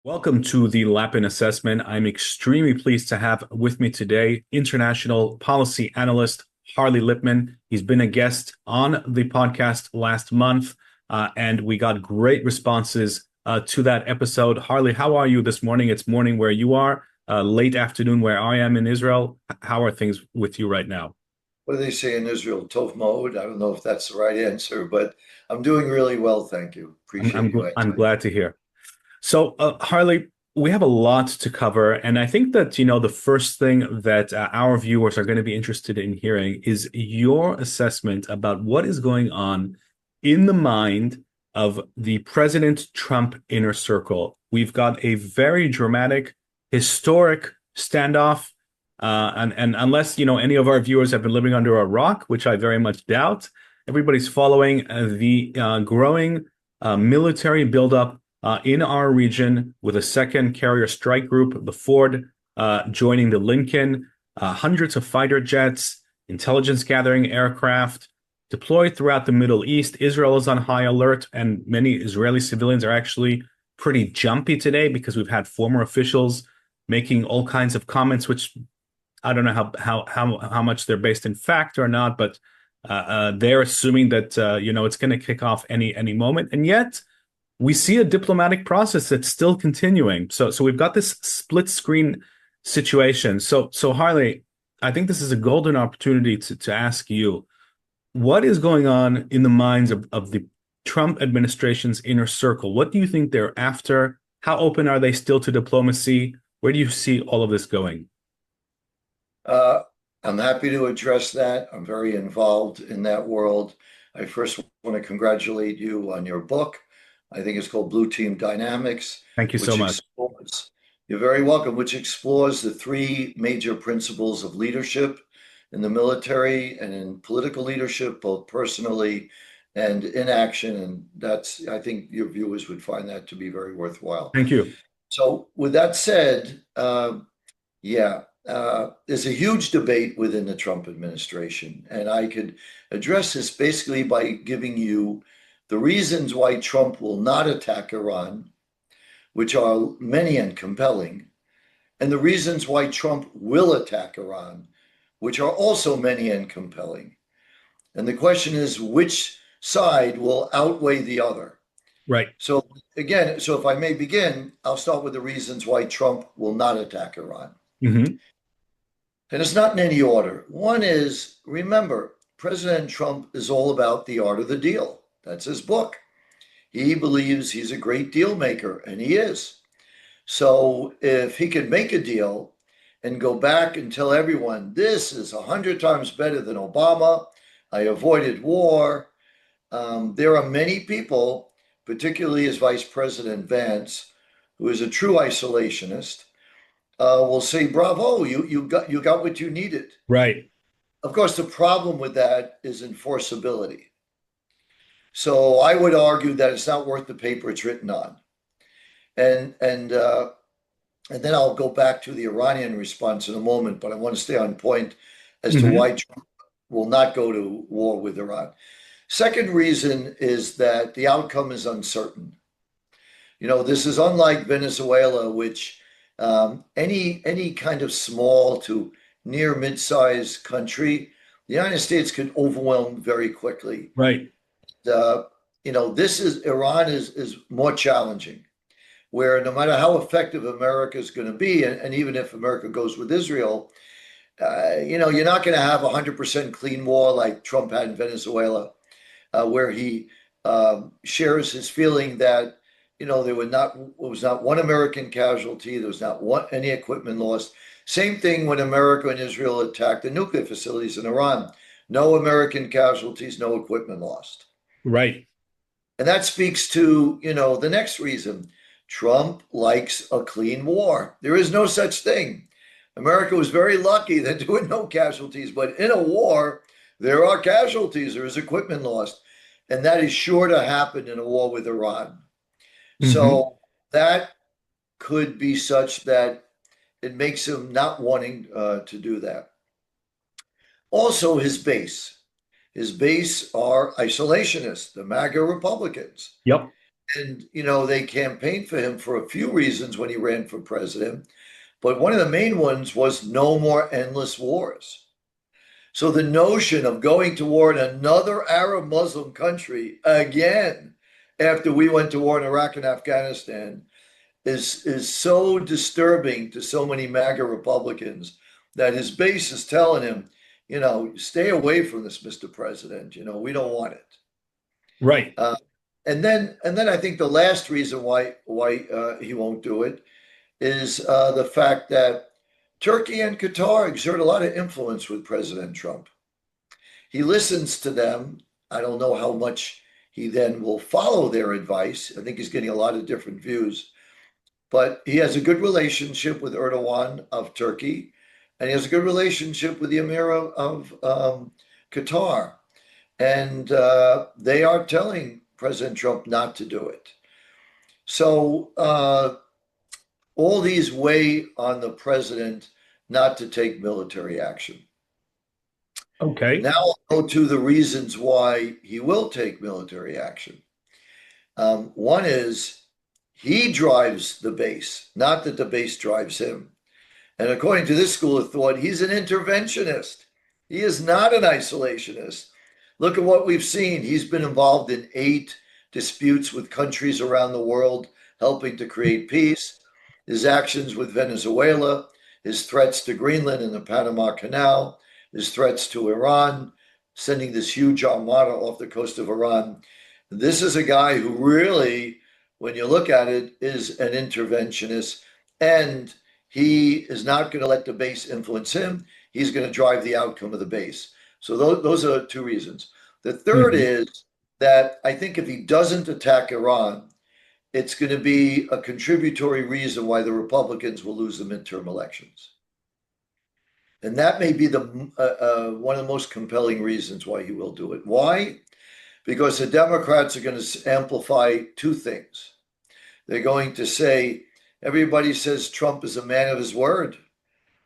Welcome to the Lippman assessment. I'm extremely pleased to have with me today international policy analyst Harley Lippman. He's been a guest on the podcast last month, and we got great responses to that episode. Harley, how are you this morning? It's morning where you are, late afternoon where I am in Israel. How are things with you right now? What do they say in Israel? Tov mode. I don't know if that's the right answer, but I'm doing really well, thank you. I'm Appreciate I'm, you gl- I'm asking. glad to hear. So, Harley, we have a lot to cover, and I think that, the first thing that our viewers are going to be interested in hearing is your assessment about what is going on in the mind of the President Trump inner circle. We've got a very dramatic, historic standoff, and unless, any of our viewers have been living under a rock, which I very much doubt, everybody's following the growing military buildup in our region with a second carrier strike group, the Ford joining the Lincoln, hundreds of fighter jets, intelligence gathering aircraft deployed throughout the Middle East. Israel is on high alert, and many Israeli civilians are actually pretty jumpy today because we've had former officials making all kinds of comments, which I don't know how much they're based in fact or not, but they're assuming that it's going to kick off any moment, and yet we see a diplomatic process that's still continuing. So we've got this split screen situation. So Harley, I think this is a golden opportunity to ask you, what is going on in the minds of the Trump administration's inner circle? What do you think they're after? How open are they still to diplomacy? Where do you see all of this going? Uh, I'm happy to address that. I'm very involved in that world. I first want to congratulate you on your book. I think it's called Blue Team Dynamics, Thank you so which much. explores, you're very welcome, which explores the three major principles of leadership in the military and in political leadership, both personally and in action. And I think your viewers would find that to be very worthwhile. Thank you. So, with that said, yeah, there's a huge debate within the Trump administration, and I could address this basically by giving you the reasons why Trump will not attack Iran, which are many and compelling, and the reasons why Trump will attack Iran, which are also many and compelling. And the question is, which side will outweigh the other? Right. So, again, so if I may begin, I'll start with the reasons why Trump will not attack Iran. Hmm. And it's not in any order. One is, remember, President Trump is all about the art of the deal. That's his book. He believes he's a great deal maker, and he is. So if he can make a deal and go back and tell everyone, this is 100 times better than Obama, I avoided war. There are many people, particularly as Vice President Vance, who is a true isolationist, will say, "Bravo, you got what you needed." Right. Of course, the problem with that is enforceability. So I would argue that it's not worth the paper it's written on. And and uh, and then I'll go back to the Iranian response in a moment, but I want to stay on point as to Hmm. why Trump will not go to war with Iran. Second reason is that the outcome is uncertain. This is unlike Venezuela, which any kind of small to near mid-sized country, the United States could overwhelm very quickly. Right. Uh, this is Iran is more challenging, where no matter how effective America is going to be, and even if America goes with Israel, you're not going to have 100% clean war like Trump had in Venezuela, where he shares his feeling that there was not one American casualty, there was not any equipment lost. Same thing when America and Israel attacked the nuclear facilities in Iran. No American casualties, no equipment lost. Right. And that speaks to, the next reason. Trump likes a clean war. There is no such thing. America was very lucky that there were no casualties, but in a war, there are casualties, there is equipment lost. And that is sure to happen in a war with Iran. Hmm. So that could be such that it makes him not wanting to do that. Also, his base. His base are isolationists, the MAGA Republicans. Yep. And, they campaigned for him for a few reasons when he ran for president. But one of the main ones was no more endless wars. So the notion of going to war in another Arab Muslim country again after we went to war in Iraq and Afghanistan is so disturbing to so many MAGA Republicans that his base is telling him, stay away from this, Mr. President. We don't want it. Right. Uh, and then I think the last reason why he won't do it is the fact that Turkey and Qatar exert a lot of influence with President Trump. He listens to them. I don't know how much he then will follow their advice. I think he's getting a lot of different views, but he has a good relationship with Erdogan of Turkey, and he has a good relationship with the Emir of Qatar. And they are telling President Trump not to do it. So all these weigh on the president not to take military action. Okay. Now I'll go to the reasons why he will take military action. One is he drives the base, not that the base drives him. And according to this school of thought, he's an interventionist. He is not an isolationist. Look at what we've seen. He's been involved in 8 disputes with countries around the world, helping to create peace. His actions with Venezuela, his threats to Greenland and the Panama Canal, his threats to Iran, sending this huge armada off the coast of Iran. This is a guy who really, when you look at it, is an interventionist, and he is not going to let the base influence him. He's going to drive the outcome of the base. So those are 2 reasons. The third Hmm. is that I think if he doesn't attack Iran, it's going to be a contributory reason why the Republicans will lose the midterm elections. And that may be the one of the most compelling reasons why he will do it. Why? Because the Democrats are going to amplify 2 things. They're going to say, everybody says Trump is a man of his word.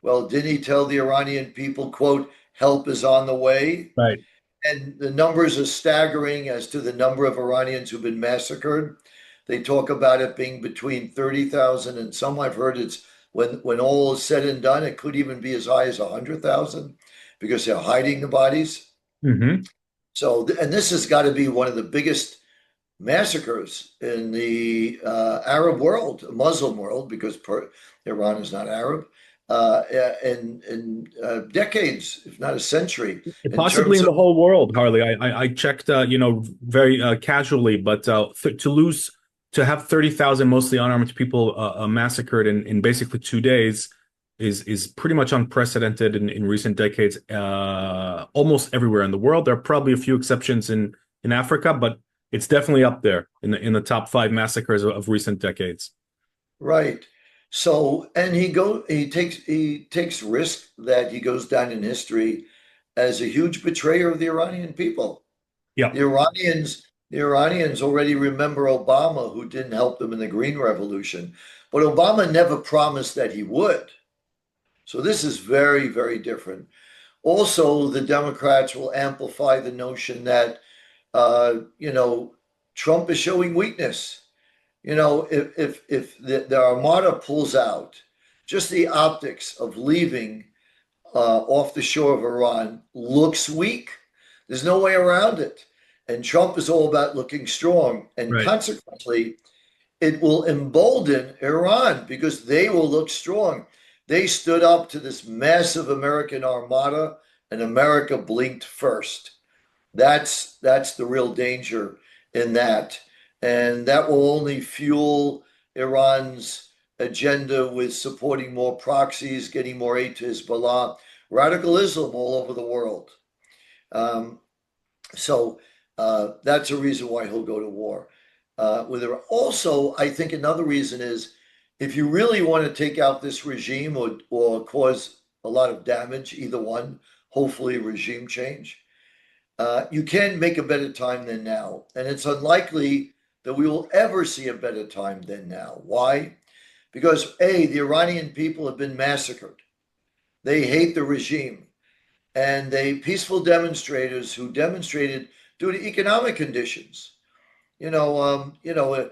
Well, didn't he tell the Iranian people, quote, help is on the way? Right. And the numbers are staggering as to the number of Iranians who've been massacred. They talk about it being between 30,000 and some I've heard it's when all is said and done, it could even be as high as 100,000 because they're hiding the bodies. Hmm. So, and this has got to be one of the biggest massacres in the Arab world, Muslim world, because Iran is not Arab, in decades, if not a century, in Possibly terms in of the whole world, Harley. I checked, very casually, but to have 30,000 mostly unarmed people massacred in basically 2 days is pretty much unprecedented in recent decades, almost everywhere in the world. There are probably a few exceptions in Africa, but it's definitely up there in the top 5 massacres of recent decades. right. So, and he takes risk that he goes down in history as a huge betrayer of the Iranian people. Yeah. The Iranians already remember Obama, who didn't help them in the Green Revolution, but Obama never promised that he would. So this is very, very different. Also, the Democrats will amplify the notion that Trump is showing weakness. If the armada pulls out, just the optics of leaving off the shore of Iran looks weak. There's no way around it. And Trump is all about looking strong. And Right. consequently, it will embolden Iran because they will look strong. They stood up to this massive American armada, and America blinked first. That's the real danger in that. And that will only fuel Iran's agenda with supporting more proxies, getting more aid to Hezbollah, radical Islam all over the world. Um, so that's a reason why he'll go to war with Iran. Also, I think another reason is if you really want to take out this regime or cause a lot of damage, either one, hopefully regime change, you can make a better time than now. And it's unlikely that we will ever see a better time than now. Why? Because A, the Iranian people have been massacred. They hate the regime. And they peaceful demonstrators who demonstrated due to economic conditions. The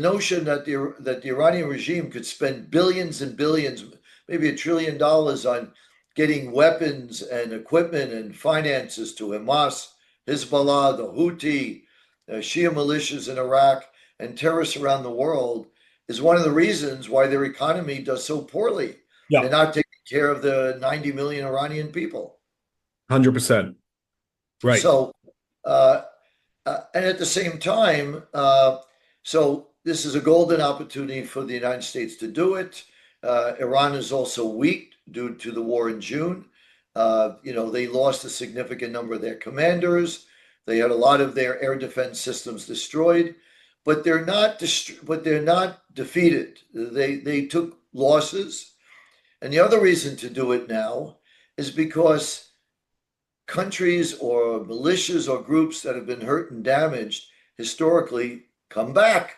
notion that the Iranian regime could spend billions and billions, maybe $1 trillion on getting weapons and equipment and finances to Hamas, Hezbollah, the Houthi, Shia militias in Iraq, and terrorists around the world is one of the reasons why their economy does so poorly. Yeah, They're not taking care of the 90 million Iranian people. 100%. Right. So, uh, and at the same time, so this is a golden opportunity for the United States to do it. Iran is also weak due to the war in June. They lost a significant number of their commanders. They had a lot of their air defense systems destroyed, but they're not defeated. They took losses, and the other reason to do it now is because countries or militias or groups that have been hurt and damaged historically come back,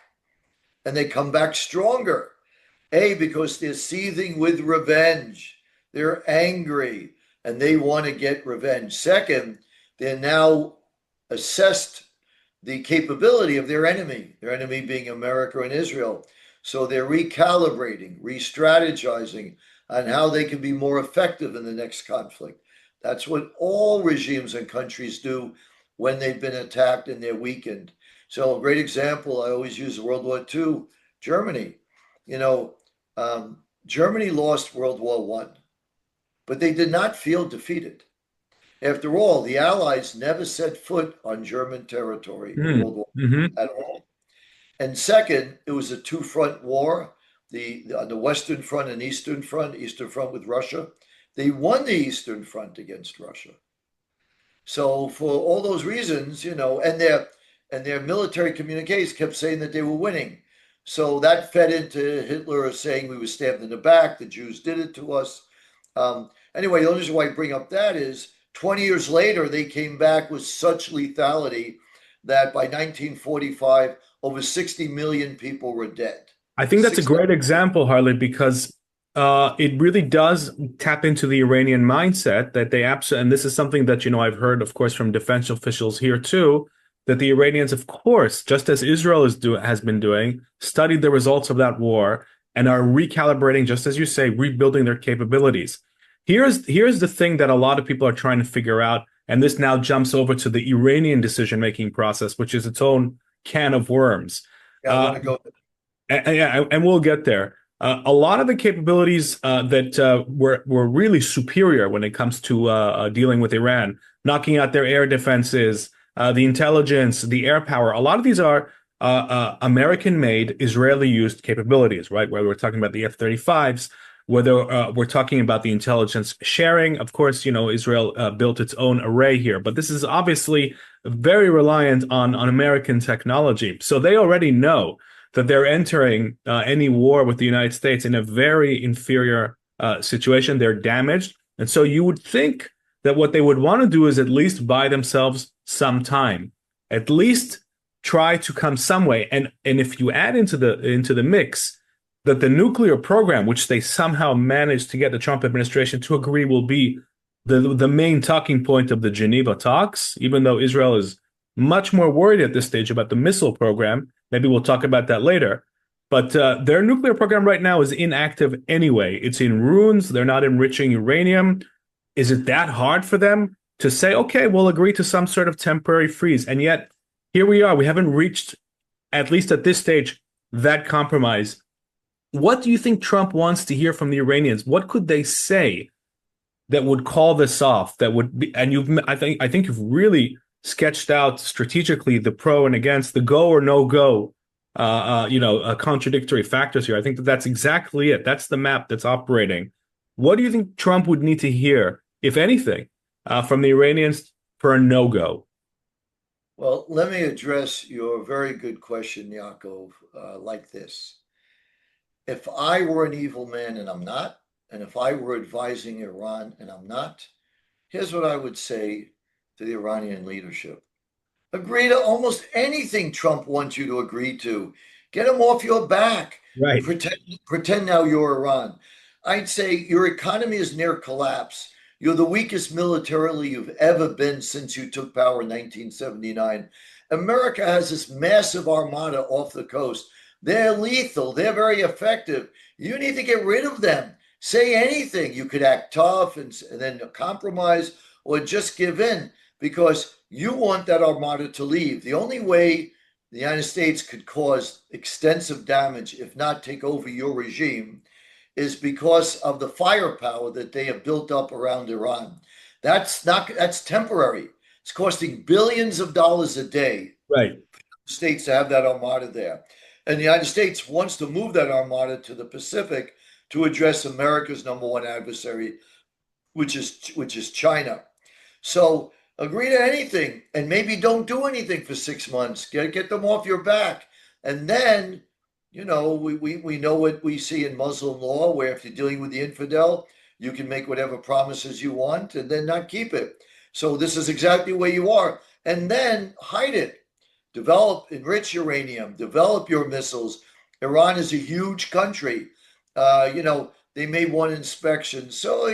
and they come back stronger. Because they're seething with revenge. They're angry and they want to get revenge. Second, they're now assessed the capability of their enemy being America and Israel. So they're recalibrating, re strategizing on how they can be more effective in the next conflict. That's what all regimes and countries do when they've been attacked and they're weakened. So, a great example, I always use World War II, Germany. You know, Germany lost World War One, but they did not feel defeated. After all, the Allies never set foot on German territory in Mm. World War Hmm. at all. And second, it was a two-front war, on the Western Front and Eastern Front with Russia. They won the Eastern Front against Russia. So for all those reasons, and their military communiques kept saying that they were winning. So that fed into Hitler saying we were stabbed in the back, the Jews did it to us. Anyway, the only reason why I bring up that is 20 years later, they came back with such lethality that by 1945, over 60 million people were dead. I think that's a 60. great example, Harley, because it really does tap into the Iranian mindset that they absolutely, and this is something that, I've heard, of course, from defense officials here too, that the Iranians, of course, just as Israel has been doing, studied the results of that war and are recalibrating, just as you say, rebuilding their capabilities. Here's the thing that a lot of people are trying to figure out, and this now jumps over to the Iranian decision-making process, which is its own can of worms. Yeah, I Uh, want to go. and we'll get there. A lot of the capabilities that were really superior when it comes to dealing with Iran, knocking out their air defenses, the intelligence, the air power. A lot of these are American-made, Israeli-used capabilities, right? Whether we're talking about the F-35s, whether we're talking about the intelligence sharing. Of course, Israel built its own array here, but this is obviously very reliant on American technology. So they already know that they're entering any war with the United States in a very inferior situation. They're damaged. And so you would think that what they would want to do is at least buy themselves some time, at least try to come some way. And if you add into the mix that the nuclear program, which they somehow managed to get the Trump administration to agree will be the main talking point of the Geneva talks, even though Israel is much more worried at this stage about the missile program. Maybe we'll talk about that later. But their nuclear program right now is inactive anyway. It's in ruins. They're not enriching uranium. Is it that hard for them to say, okay, we'll agree to some sort of temporary freeze? And yet, here we are. We haven't reached, at least at this stage, that compromise. What do you think Trump wants to hear from the Iranians? What could they say that would call this off? That would be, and I think you've really sketched out strategically the pro and against, the go or no go, contradictory factors here. I think that's exactly it. That's the map that's operating. What do you think Trump would need to hear, if anything, from the Iranians for a no go? Well, let me address your very good question, Yaakov, like this. If I were an evil man and I'm not, and if I were advising Iran and I'm not, here's what I would say to the Iranian leadership. Agree to almost anything Trump wants you to agree to. Get him off your back. Right. Pretend now you're Iran. I'd say your economy is near collapse. You're the weakest militarily you've ever been since you took power in 1979. America has this massive armada off the coast. They're lethal. They're very effective. You need to get rid of them. Say anything. You could act tough and then compromise or just give in because you want that armada to leave. The only way the United States could cause extensive damage, if not take over your regime, is because of the firepower that they have built up around Iran. That's temporary. It's costing billions of dollars a day Right. for states to have that armada there. And the United States wants to move that armada to the Pacific to address America's number one adversary, which is China. So agree to anything and maybe don't do anything for 6 months. Get them off your back. And then, we know what we see in Muslim law, where if you're dealing with the infidel, you can make whatever promises you want and then not keep it. So this is exactly where you are. And then hide it. Develop, enrich uranium, develop your missiles. Iran is a huge country. They made one inspection. So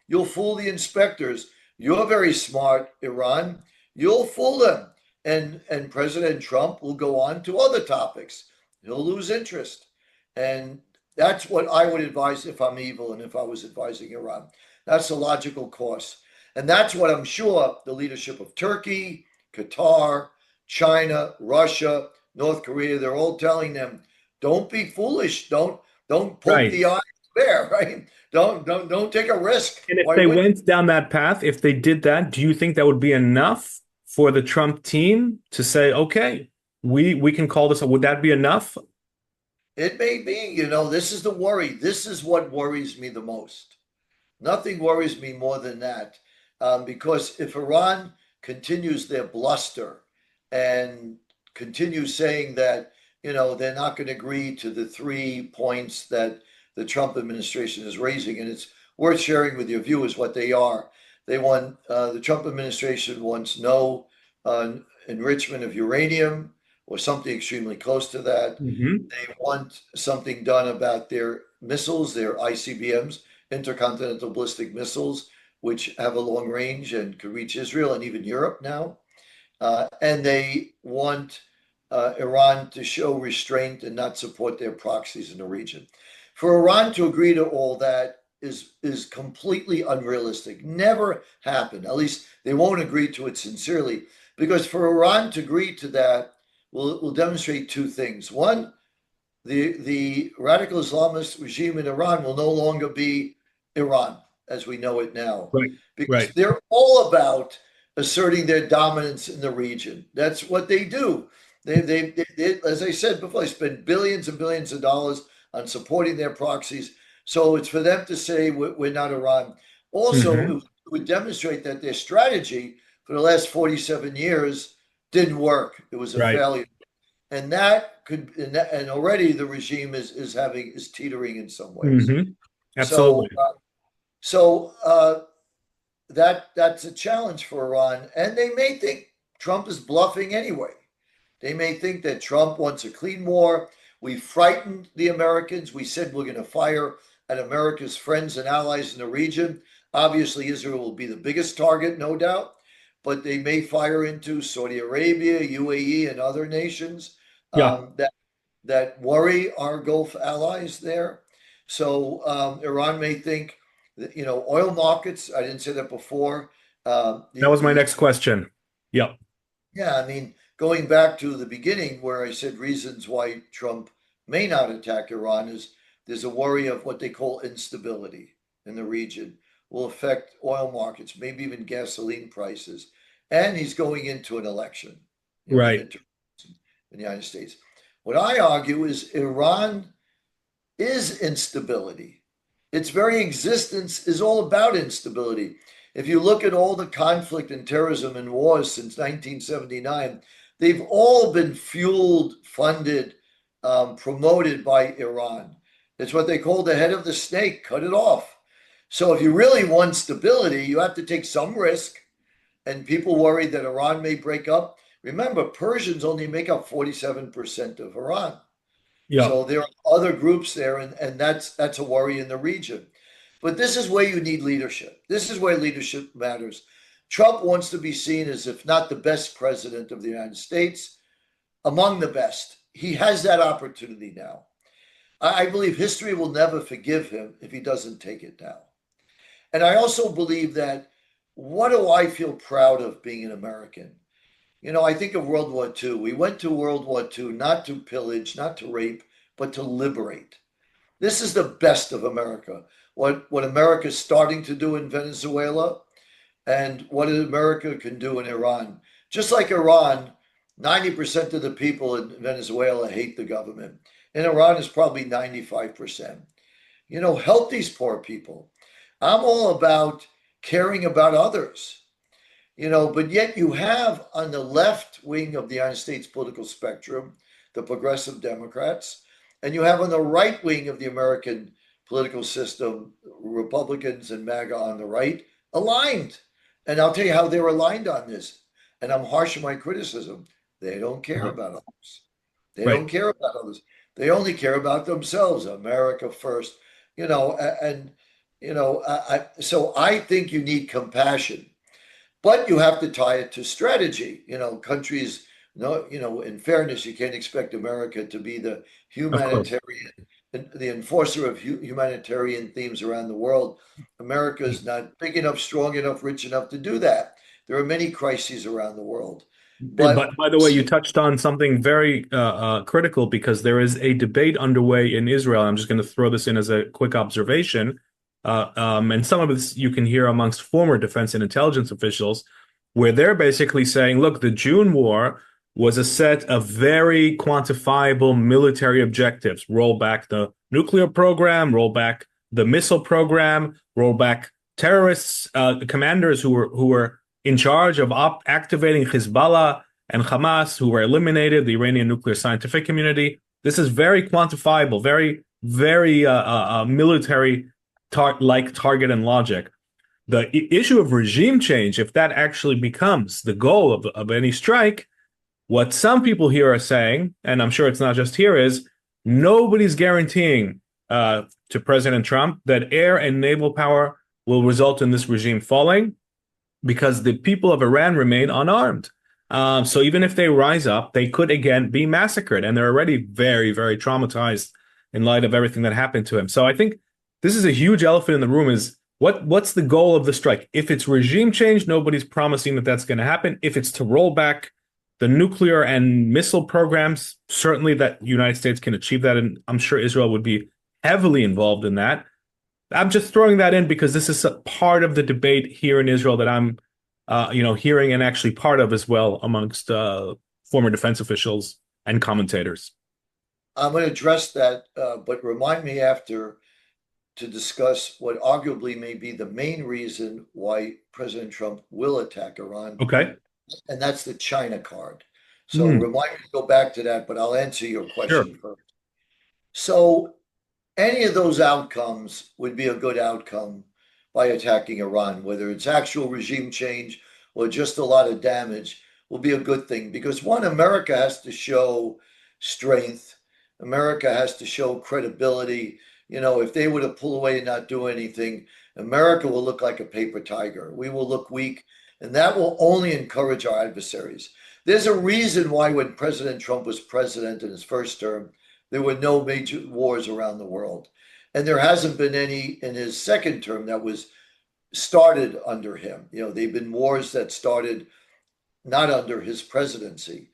you'll fool the inspectors. You're very smart, Iran. You'll fool them. And President Trump will go on to other topics. He'll lose interest. And that's what I would advise if I'm evil and if I was advising Iran. That's the logical course. And that's what I'm sure the leadership of Turkey, Qatar, China, Russia, North Korea, they're all telling them, don't be foolish. Don't poke Right. the eye there, right? Don't take a risk. And if Why they would went down that path, if they did that, do you think that would be enough for the Trump team to say, okay, we can call this? Would that be enough? it may be, this is the worry. This is what worries me the most. Nothing worries me more than that. Because if Iran continues their bluster and continues saying that, they're not going to agree to the 3 points that the Trump administration is raising, and it's worth sharing with your viewers what they are. The Trump administration wants no enrichment of uranium or something extremely close to that. Hmm. They want something done about their missiles, their ICBMs, intercontinental ballistic missiles, which have a long range and could reach Israel and even Europe now. And they want Iran to show restraint and not support their proxies in the region. For Iran to agree to all that is completely unrealistic. Never happened. At least they won't agree to it sincerely, because for Iran to agree to that will demonstrate two things. One, the radical Islamist regime in Iran will no longer be Iran as we know it now, Right. because Right. they're all about asserting their dominance in the region. That's what they do. As I said before, they spend billions and billions of dollars on supporting their proxies. So it's for them to say we're not Iran. Also, Hmm. it would demonstrate that their strategy for the last 47 years didn't work. It was a Right. failure, and that could and already the regime is teetering in some ways. Hmm. So Absolutely. that's a challenge for Iran, and they may think Trump is bluffing anyway. They may think that Trump wants a clean war. We frightened the Americans. We said we're going to fire at America's friends and allies in the region. Obviously, Israel will be the biggest target, no doubt, but they may fire into Saudi Arabia, UAE, and other nations Yeah. that worry our Gulf allies there. So Iran may think that, oil markets. I didn't say that before. That was my The next question. Yep. Yeah, I mean, going back to the beginning where I said reasons why Trump may not attack Iran is there's a worry of what they call instability in the region will affect oil markets, maybe even gasoline prices. And he's going into an election, the Right. midterms in the United States. What I argue is Iran is instability. Its very existence is all about instability. If you look at all the conflict and terrorism and wars since 1979, they've all been fueled, funded, promoted by Iran. It's what they call the head of the snake, cut it off. So if you really want stability, you have to take some risk. And people worry that Iran may break up. Remember, Persians only make up 47% of Iran. Yep. So there are other groups there, and that's a worry in the region. But this is where you need leadership. This is where leadership matters. Trump wants to be seen as, if not the best president of the United States, among the best. He has that opportunity now. I believe history will never forgive him if he doesn't take it now. And I also believe that, what do I feel proud of being an American? I think of World War II. We went to World War II not to pillage, not to rape, but to liberate. This is the best of America. What America's starting to do in Venezuela, and what America can do in Iran. Just like Iran, 90% of the people in Venezuela hate the government. In Iran, it's probably 95%. Help these poor people. I'm all about caring about others, but yet you have on the left wing of the United States political spectrum, the progressive Democrats, and you have on the right wing of the American political system, Republicans and MAGA on the right, aligned. And I'll tell you how they're aligned on this. And I'm harsh in my criticism. They don't care Uh-huh. about others. They don't Right. care about others. They only care about themselves. America first. And so I think you need compassion, but you have to tie it to strategy. Countries, no, in fairness, you can't expect America to be the Of course. humanitarian, the enforcer of humanitarian themes around the world. America is not big enough, strong enough, rich enough to do that. There are many crises around the world, but But by the way, you touched on something very critical because there is a debate underway in Israel. I'm just going to throw this in as a quick observation. And some of this you can hear amongst former defense and intelligence officials, where they're basically saying, look, the June war was a set of very quantifiable military objectives. Roll back the nuclear program, roll back the missile program, roll back terrorists, commanders who were in charge of activating Hezbollah and Hamas, who were eliminated, the Iranian nuclear scientific community. This is very quantifiable, very, very military like target and logic. The issue of regime change, if that actually becomes the goal of any strike, what some people here are saying, and I'm sure it's not just here, is nobody's guaranteeing to President Trump that air and naval power will result in this regime falling because the people of Iran remain unarmed. So even if they rise up, they could again be massacred, and they're already very, very traumatized in light of everything that happened to him. So I think this is a huge elephant in the room: is what's the goal of the strike? If it's regime change, nobody's promising that that's going to happen. If it's to roll back the nuclear and missile programs, certainly that the United States can achieve that, and I'm sure Israel would be heavily involved in that. I'm just throwing that in because this is a part of the debate here in Israel that I'm, hearing and actually part of as well amongst former defense officials and commentators. I'm going to address that, but remind me after to discuss what arguably may be the main reason why President Trump will attack Iran, Okay. and that's the China card. So Hmm. remind me to go back to that, but I'll answer your Sure. question first. So any of those outcomes would be a good outcome by attacking Iran, whether it's actual regime change or just a lot of damage, will be a good thing because one, America has to show strength. America has to show credibility. If they were to pull away and not do anything, America will look like a paper tiger. We will look weak, and that will only encourage our adversaries. There's a reason why when President Trump was president in his first term, there were no major wars around the world. And there hasn't been any in his second term that was started under him. They've been wars that started not under his presidency.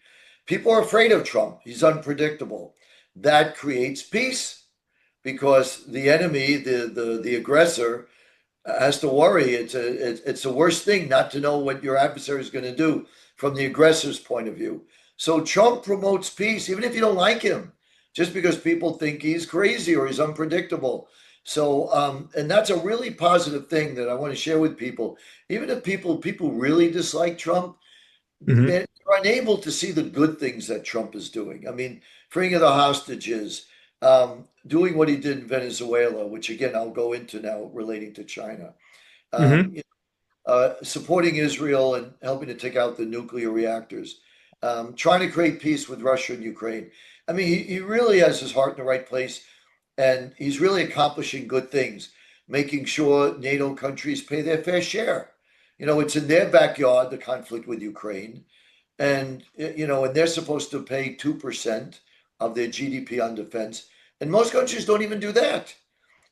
People are afraid of Trump. He's unpredictable. That creates peace because the enemy, the aggressor, has to worry. It's the worst thing not to know what your adversary is going to do from the aggressor's point of view. So Trump promotes peace, even if you don't like him, just because people think he's crazy or he's unpredictable. So, and that's a really positive thing that I want to share with people. Even if people really dislike Trump, Hmm. they're unable to see the good things that Trump is doing. I mean, freeing of the hostages, doing what he did in Venezuela, which again I'll go into now relating to China, um, Hmm. you supporting Israel and helping to take out the nuclear reactors, trying to create peace with Russia and Ukraine. I mean, he really has his heart in the right place, and he's really accomplishing good things, making sure NATO countries pay their fair share. It's in their backyard, the conflict with Ukraine. And they're supposed to pay 2% of their GDP on defense. And most countries don't even do that.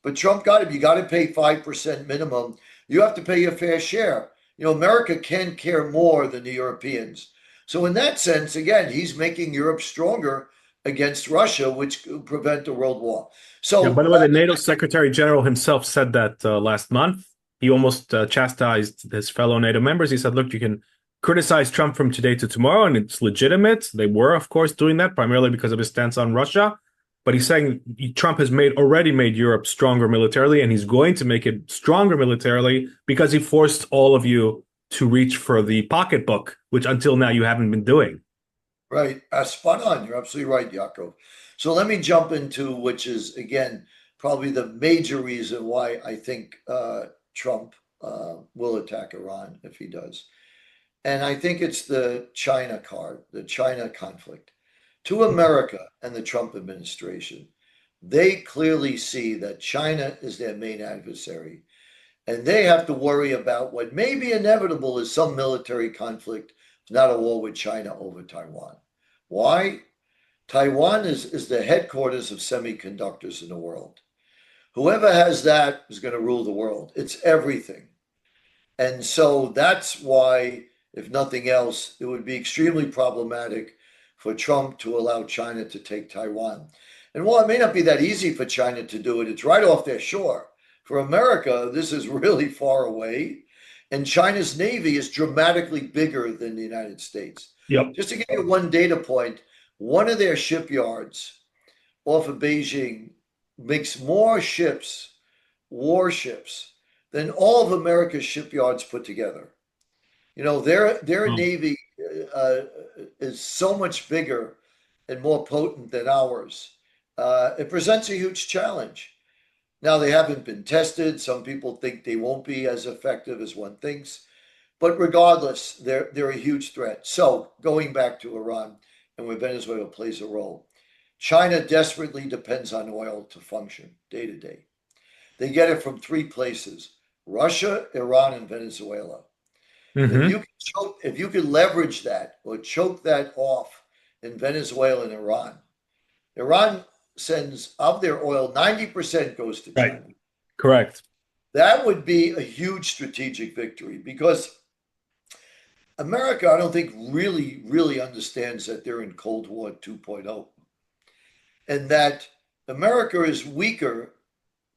But Trump got it. You got to pay 5% minimum. You have to pay your fair share. America can care more than the Europeans. So in that sense, again, he's making Europe stronger against Russia, which could prevent a world war. Yeah, by So the way, the NATO Secretary General himself said that last month. He almost chastised his fellow NATO members. He said, look, you can criticize Trump from today to tomorrow, and it's legitimate. They were, of course, doing that primarily because of his stance on Russia. But he's saying Trump has already made Europe stronger militarily, and he's going to make it stronger militarily because he forced all of you to reach for the pocketbook, which until now you haven't been doing. right, spot on. You're absolutely right, Yaakov. So let me jump into which is again probably the major reason why I think Trump will attack Iran if he does. And I think it's the China card, the China conflict. To America and the Trump administration, they clearly see that China is their main adversary. And they have to worry about what may be inevitable is some military conflict, not a war with China over Taiwan. Why? Taiwan is the headquarters of semiconductors in the world. Whoever has that is going to rule the world. It's everything. And so that's why, if nothing else, it would be extremely problematic for Trump to allow China to take Taiwan. And while it may not be that easy for China to do it, it's right off their shore. For America, this is really far away. And China's Navy is dramatically bigger than the United States. Yep. Just to give you one data point, one of their shipyards off of Beijing makes more ships, warships, than all of America's shipyards put together. Their Oh. Navy uh, is so much bigger and more potent than ours. It presents a huge challenge. Now, they haven't been tested. Some people think they won't be as effective as one thinks. But regardless, they're a huge threat. So, going back to Iran and where Venezuela plays a role, China desperately depends on oil to function day to day. They get it from three places: Russia, Iran, and Venezuela. Hmm. If you could leverage that or choke that off in Venezuela and Iran, Iran sends of their oil, 90% goes to Right. China. Correct. That would be a huge strategic victory because America, I don't think, really understands that they're in Cold War 2.0 and that America is weaker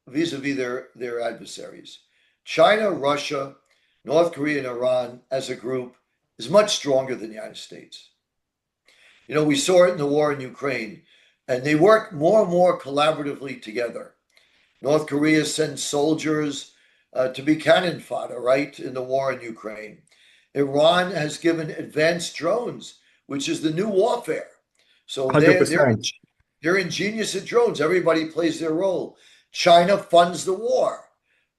vis-a-vis their adversaries. China, Russia, North Korea, and Iran as a group is much stronger than the United States. We saw it in the war in Ukraine, and they work more and more collaboratively together. North Korea sends soldiers to be cannon fodder, right, in the war in Ukraine. Iran has given advanced drones, which is the new warfare. So they're 100%. they're ingenious at drones. Everybody plays their role. China funds the war.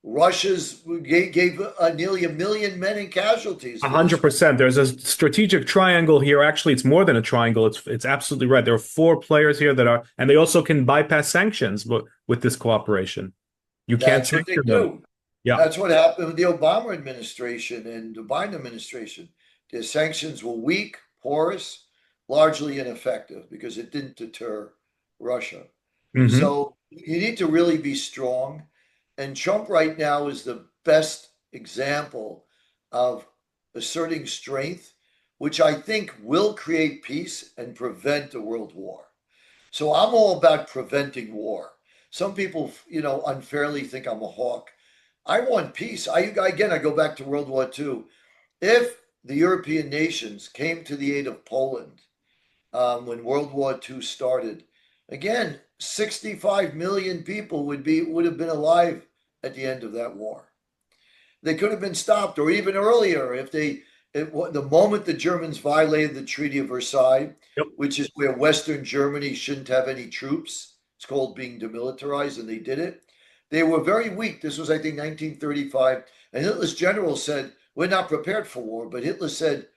Russia's gave nearly 1 million men in casualties A for this hundred war. percent. There's a strategic triangle here. Actually, it's more than a triangle. It's absolutely right. There are four players here that are, and they also can bypass sanctions with this cooperation. You can't That's what they sanction them. do. Yeah. That's what happened with the Obama administration and the Biden administration. Their sanctions were weak, porous, largely ineffective because it didn't deter Russia. Hmm. So you need to really be strong. And Trump right now is the best example of asserting strength, which I think will create peace and prevent a world war. So I'm all about preventing war. Some people, unfairly think I'm a hawk. I want peace. I go back to World War II. If the European nations came to the aid of Poland when World War II started, again, 65 million people would have been alive at the end of that war. They could have been stopped, or even earlier, the moment the Germans violated the Treaty of Versailles, Yep. which is where Western Germany shouldn't have any troops. It's called being demilitarized, and they did it. They were very weak. This was, I think, 1935. And Hitler's general said, "We're not prepared for war." But Hitler said,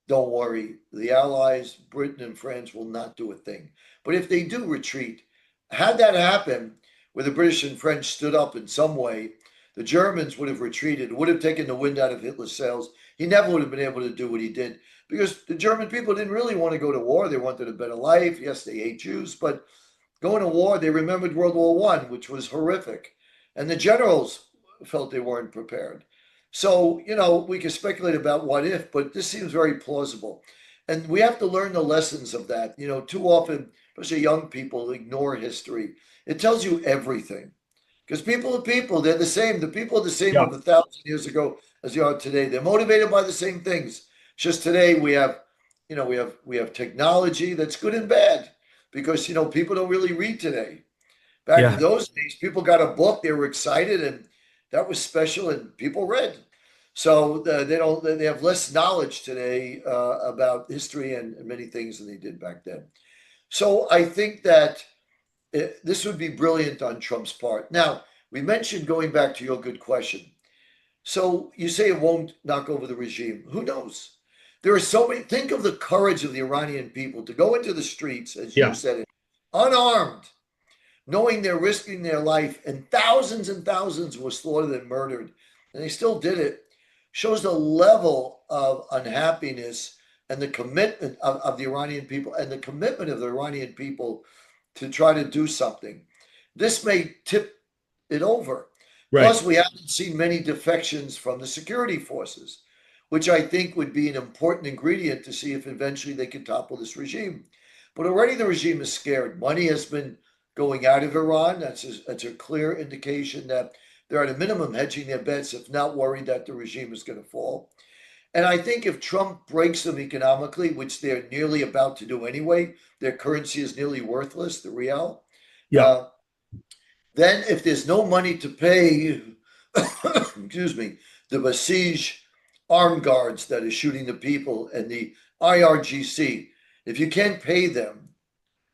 "Don't worry. The Allies, Britain and France, will not do a thing. But if they do retreat," had that happen, where the British and French stood up in some way, The Germans would have retreated, would have taken the wind out of Hitler's sails. He never would have been able to do what he did because the German people didn't really want to go to war. They wanted a better life. Yes, they hate Jews, but going to war, they remembered World War One, which was horrific. And the generals felt they weren't prepared. So, we can speculate about what if, but this seems very plausible. And we have to learn the lessons of that. Too often, especially young people, ignore history. It tells you everything. Because people are people, they're the same. The people are the same Yeah. of 1,000 years ago as they are today. They're motivated by the same things. Just today we have technology that's good and bad because people don't really read today. Back in Yeah. those days, people got a book, they were excited, and that was special, and people read. So they have less knowledge today about history and many things than they did back then. So I think that this would be brilliant on Trump's part. Now, we mentioned going back to your good question. So you say it won't knock over the regime. Who knows? There are so many. Think of the courage of the Iranian people to go into the streets, as you Yeah. said it, unarmed, knowing they're risking their life, and thousands were slaughtered and murdered, and they still did it, shows the level of unhappiness and the commitment of the Iranian people and the commitment of the Iranian people to try to do something. This may tip it over. Right. Plus, we haven't seen many defections from the security forces, which I think would be an important ingredient to see if eventually they can topple this regime. But already the regime is scared. Money has been going out of Iran. That's a clear indication that they're at a minimum hedging their bets, if not worried that the regime is going to fall. And I think if Trump breaks them economically, which they're nearly about to do anyway, their currency is nearly worthless, the real. Yeah. Uh, then, if there's no money to pay, excuse me, the Basij armed guards that is shooting the people and the IRGC, if you can't pay them,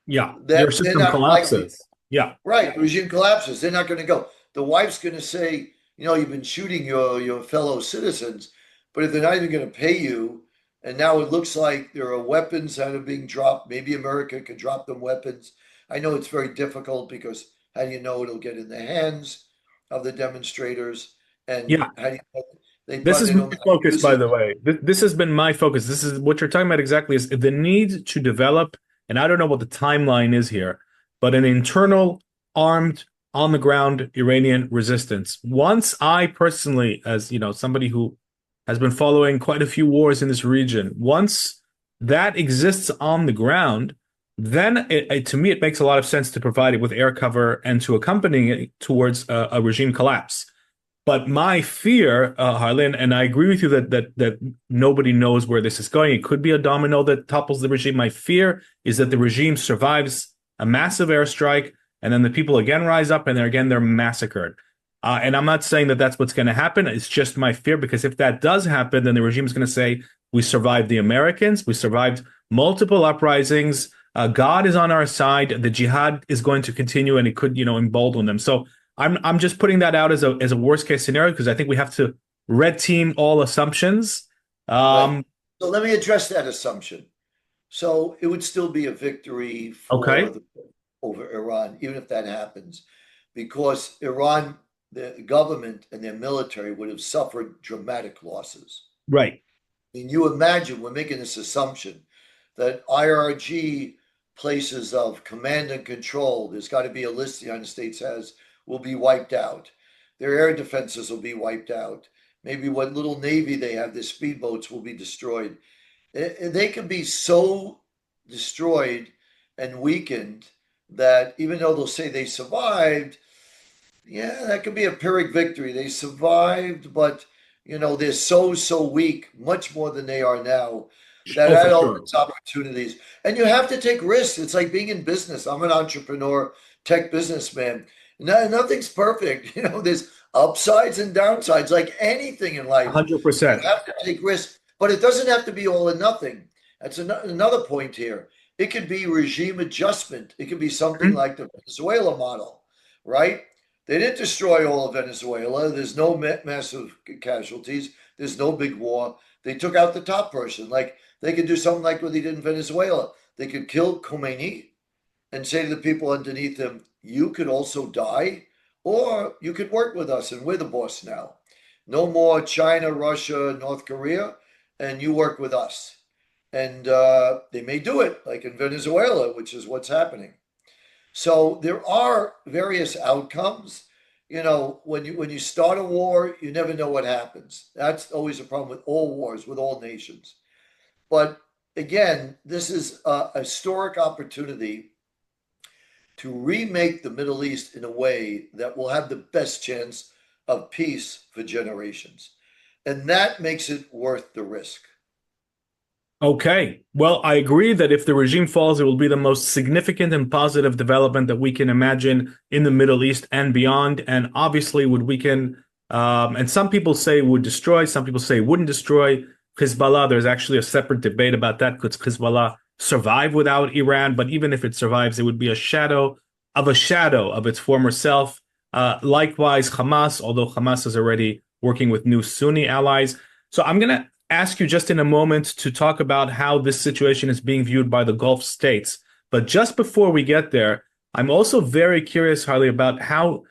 Yeah. then Your they're system not likely. collapses. Yeah. Right, the regime collapses. They're not going to go. The wife's going to say, you've been shooting your fellow citizens, but if they're not even going to pay you, and now it looks like there are weapons that are being dropped, maybe America could drop them weapons. I know it's very difficult because how do you know it'll get in the hands of the demonstrators, and Yeah. how do you know they This probably is don't my know how to focus, use by it? the way. This has been my focus. This is what you're talking about exactly is the need to develop, and I don't know what the timeline is here, but an internal armed on the ground Iranian resistance. Once I personally, as somebody who has been following quite a few wars in this region, once that exists on the ground, then to me it makes a lot of sense to provide it with air cover and to accompany it towards a regime collapse. But my fear, Harley, and I agree with you that nobody knows where this is going. It could be a domino that topples the regime. My fear is that the regime survives a massive airstrike, and then the people again rise up, and they're massacred. And I'm not saying that that's what's going to happen. It's just my fear because if that does happen, then the regime is going to say we survived the Americans, we survived multiple uprisings. God is on our side. The jihad is going to continue, and it could, embolden them. So I'm just putting that out as a worst case scenario because I think we have to red team all assumptions. Right. Um, So let me address that assumption. So it would still be a victory okay, over Iran, even if that happens, because Iran, the government and their military would have suffered dramatic losses. right, I mean, you imagine we're making this assumption that IRG places of command and control, there's got to be a list the United States has, will be wiped out. Their air defenses will be wiped out. Maybe what little navy they have, their speedboats will be destroyed. They can be so destroyed and weakened that even though they'll say they survived, yeah, that could be a Pyrrhic victory. They survived, but they're so weak, much more than they are now, that oh for that sure, opens opportunities. And you have to take risks. It's like being in business. I'm an entrepreneur, tech businessman. Nothing's perfect. There's upsides and downsides, like anything in life. You 100%. have to take risks, but it doesn't have to be all or nothing. That's another point here. It could be regime adjustment. It could be something Mhm. like the Venezuela model, right? They didn't destroy all of Venezuela. There's no massive casualties. There's no big war. They took out the top person. Like they could do something like what they did in Venezuela. They could kill Khomeini and say to the people underneath him, "You could also die. or you could work with us and we're the boss now. No more China, Russia, North Korea, and you work with us. And they may do it, like in Venezuela, which is what's happening. So there are various outcomes. When you start a war, you never know what happens. That's always a problem with all wars, with all nations. But again, this is a historic opportunity to remake the Middle East in a way that will have the best chance of peace for generations. And that makes it worth the risk. Okay. Well, I agree that if the regime falls, it will be the most significant and positive development that we can imagine in the Middle East and beyond. And obviously would weaken, and some people say would destroy, some people say wouldn't destroy Hezbollah. There's actually a separate debate about that. Could Hezbollah survive without Iran? But even if it survives, it would be a shadow of its former self. Likewise, Hamas, although Hamas is already working with new Sunni allies. So I'm going to ask you just in a moment to talk about how this situation is being viewed by the Gulf states. But just before we get there, I'm also very curious, Harley, about how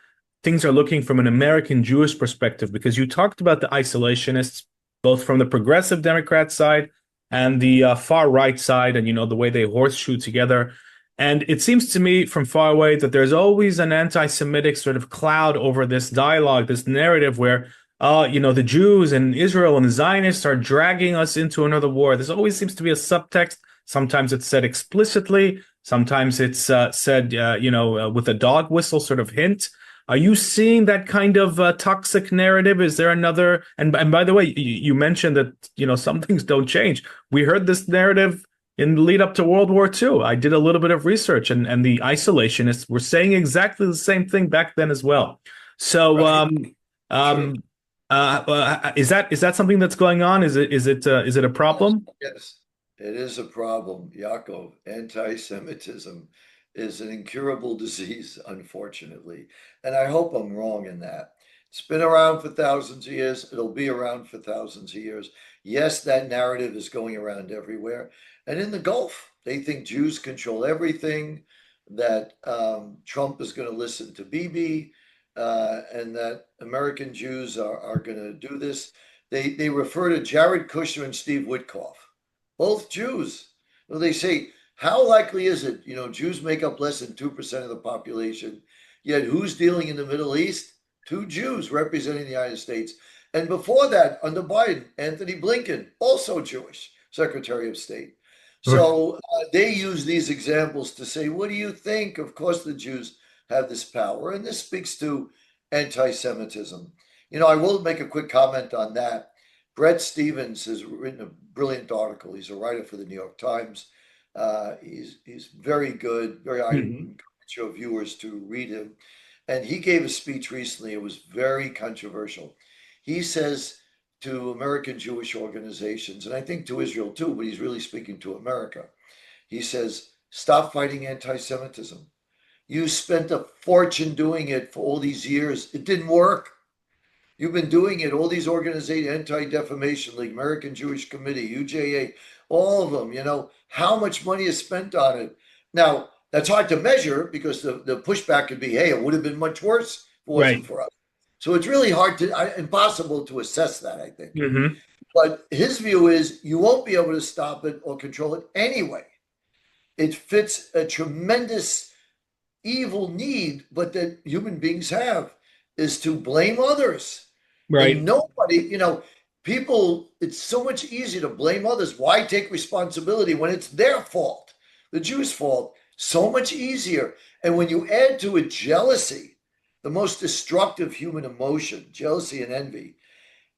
things are looking from an American Jewish perspective, because you talked about the isolationists, both from the progressive Democrat side and the far right side, and the way they horseshoe together. And it seems to me from far away that there's always an anti-Semitic sort of cloud over this dialogue, this narrative where the Jews and Israel and the Zionists are dragging us into another war. There always seems to be a subtext. Sometimes it's said explicitly. Sometimes it's said, with a dog whistle sort of hint. Are you seeing that kind of toxic narrative? Is there another? And by the way, you mentioned that, some things don't change. We heard this narrative in the lead up to World War II. I did a little bit of research, and the isolationists were saying exactly the same thing back then as well. So, Right. Sure. is that something that's going on? Is it a Yes, problem? yes, it is a problem, Yaakov. Anti-Semitism is an incurable disease, unfortunately. And I hope I'm wrong in that. It's been around for thousands of years. It'll be around for thousands of years. Yes, that narrative is going around everywhere. And in the Gulf, they think Jews control everything, that Trump is going to listen to Bibi, and that American Jews are going to do this. They refer to Jared Kushner and Steve Witkoff, both Jews. Well, they say, how likely is it? Jews make up less than 2% of the population, yet who's dealing in the Middle East? Two Jews representing the United States. And before that, under Biden, Anthony Blinken, also Jewish, Secretary of State. So they use these examples to say, what do you think? Of course, the Jews have this power. And this speaks to anti Semitism. I will make a quick comment on that. Brett Stevens has written a brilliant article. He's a writer for the New York Times. He's very good. I Mhm. encourage your viewers to read him. And he gave a speech recently. It was very controversial. He says to American Jewish organizations, and I think to Israel too, but he's really speaking to America. He says, stop fighting anti-Semitism. You spent a fortune doing it for all these years. It didn't work. You've been doing it. All these organizations, Anti-Defamation League, American Jewish Committee, UJA, all of them, how much money is spent on it. Now, that's hard to measure because the pushback could be, hey, it would have been much worse if it wasn't Right. for us. So it's really impossible to assess that, I think. Hmm. But his view is you won't be able to stop it or control it anyway. It fits a tremendous evil need, but that human beings have, is to blame others. And Right. nobody, people, it's so much easier to blame others. Why take responsibility when it's their fault, the Jews' fault? So much easier. And when you add to it jealousy, the most destructive human emotion, jealousy and envy,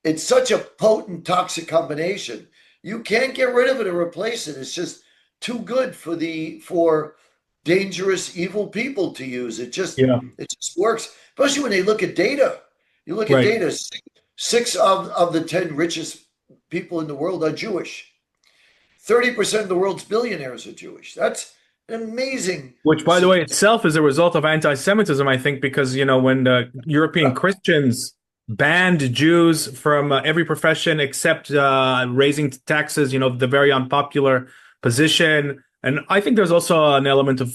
it's such a potent, toxic combination. You can't get rid of it or replace it. It's just too good for dangerous, evil people to use. Yeah. It just works, especially when they look at data. You look at Right. data. Six of the 10 richest people in the world are Jewish. 30% of the world's billionaires are Jewish. That's an amazing Which, by the way, situation. itself is a result of anti-Semitism, I think, because, when the European Christians banned Jews from every profession except raising taxes, the very unpopular position. And I think there's also an element of,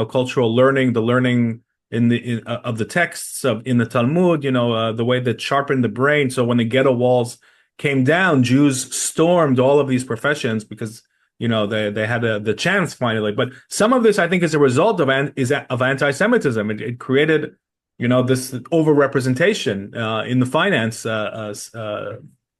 cultural learning, the learning of the texts of in the Talmud, the way that sharpened the brain. So when the ghetto walls came down, Jews stormed all of these professions because they had the chance finally. But some of this, I think, is a result of anti-Semitism. It created this overrepresentation in the finance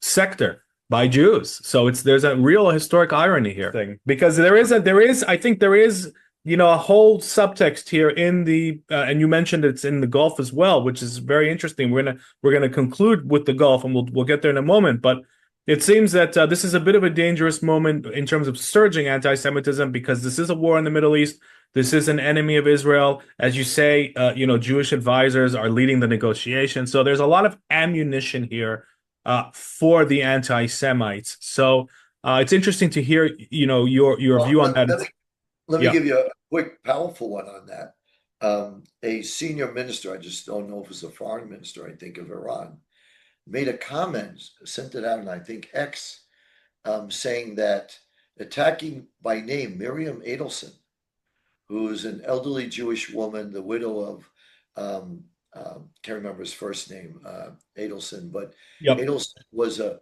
sector by Jews. So there's a real historic irony here because I think there is a whole subtext here in the and you mentioned it's in the Gulf as well, which is very interesting. We're gonna conclude with the Gulf, and we'll get there in a moment. But it seems that this is a bit of a dangerous moment in terms of surging anti-Semitism because this is a war in the Middle East. This is an enemy of Israel. As you say, Jewish advisors are leading the negotiation. So there's a lot of ammunition here for the anti-Semites. So it's interesting to hear, your Well, view on that. let me Yeah. give you a quick, powerful one on that. A senior minister, I just don't know if it's a foreign minister, I think of Iran, made a comment, sent it out, and I think X, saying that attacking by name Miriam Adelson, who is an elderly Jewish woman, the widow of, can't remember his first name, Adelson, but Yep. Adelson was a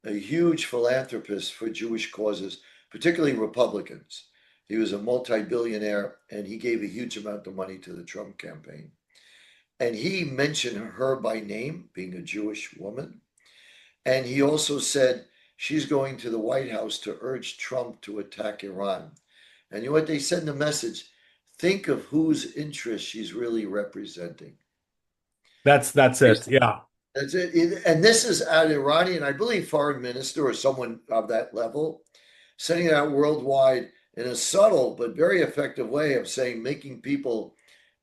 huge philanthropist for Jewish causes, particularly Republicans. He was a multi-billionaire and he gave a huge amount of money to the Trump campaign. And he mentioned her by name, being a Jewish woman. And he also said she's going to the White House to urge Trump to attack Iran. And you know what they send the message? Think of whose interest she's really representing. That's it. Yeah. That's it. And this is an Iranian, I believe, foreign minister or someone of that level, sending it out worldwide in a subtle but very effective way of saying, making people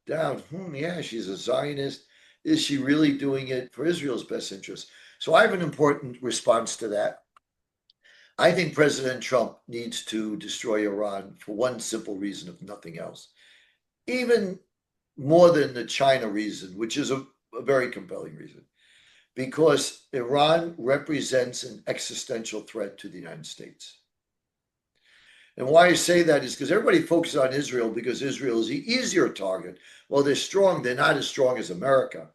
down. Yeah, she's a Zionist. Is she really doing it for Israel's best interest? So I have an important response to that. I think President Trump needs to destroy Iran for one simple reason, if nothing else. Even more than the China reason, which is a very compelling reason, because Iran represents an existential threat to the United States. And why I say that is because everybody focuses on Israel because Israel is the easier target. Well, they're strong. They're not as strong as America.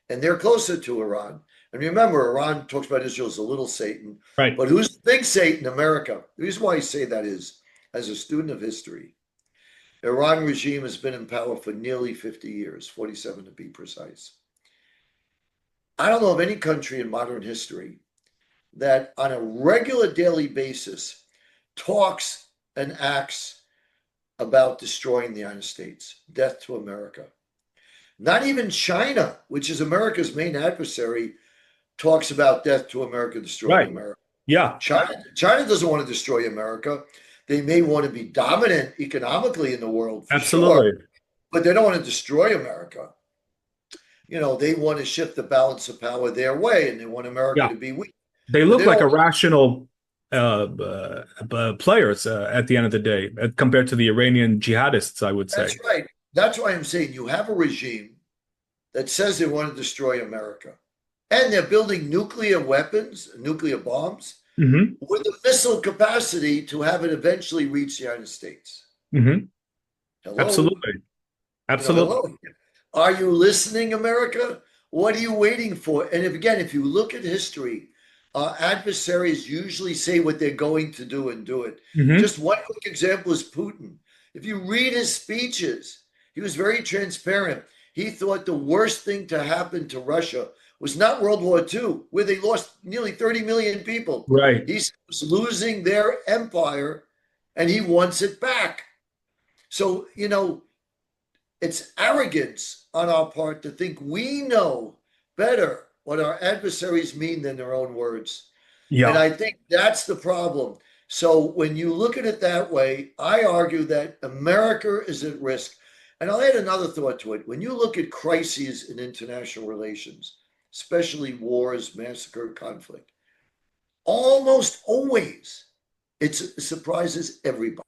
And they're closer to Iran. And remember, Iran talks about Israel as a little Satan. Right. But who's the big Satan? America. The reason why I say that is, as a student of history, Iran regime has been in power for nearly 50 years, 47 to be precise. I don't know of any country in modern history that on a regular daily basis talks and acts about destroying the United States, death to America. Not even China, which is America's main adversary, talks about death to America, destroying Right. America. Yeah. China doesn't want to destroy America. They may want to be dominant economically in the world for sure, Absolutely. but they don't want to destroy America. They want to shift the balance of power their way, and they want America Yeah. to be weak. They But look they like don't. a rational players at the end of the day, compared to the Iranian jihadists, I would say. That's right. That's why I'm saying you have a regime that says they want to destroy America, and they're building nuclear weapons, nuclear bombs, Hmm. with the missile capacity to have it eventually reach the United States. Hmm. Hello? Absolutely. Absolutely. Hello? Are you listening, America? What are you waiting for? And if you look at history, our adversaries usually say what they're going to do and do it. Hmm. Just one quick example is Putin. If you read his speeches, he was very transparent. He thought the worst thing to happen to Russia was not World War II, where they lost nearly 30 million people. Right. He was losing their empire and he wants it back. So, it's arrogance on our part to think we know better what our adversaries mean than their own words. And Yeah. I think that's the problem. So when you look at it that way, I argue that America is at risk. And I'll add another thought to it. When you look at crises in international relations, especially wars, massacre, conflict, almost always it surprises everybody.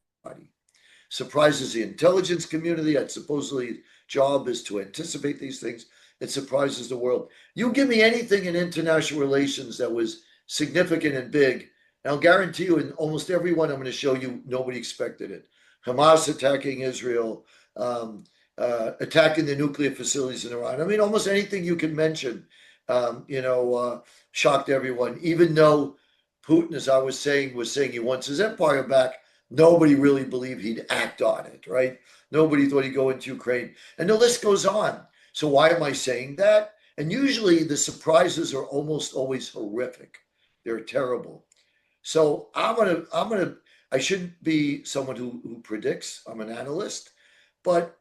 Surprises the intelligence community. That supposedly job is to anticipate these things. It surprises the world. You give me anything in international relations that was significant and big, and I'll guarantee you in almost every one I'm going to show you, nobody expected it. Hamas attacking Israel, attacking the nuclear facilities in Iran. I mean, almost anything you can mention, you know, shocked everyone. Even though Putin, as I was saying he wants his empire back, nobody really believed he'd act on it, right? Nobody thought he'd go into Ukraine, and the list goes on. So why am I saying that? And usually the surprises are almost always horrific. They're terrible. So I shouldn't be someone who predicts. I'm an analyst, but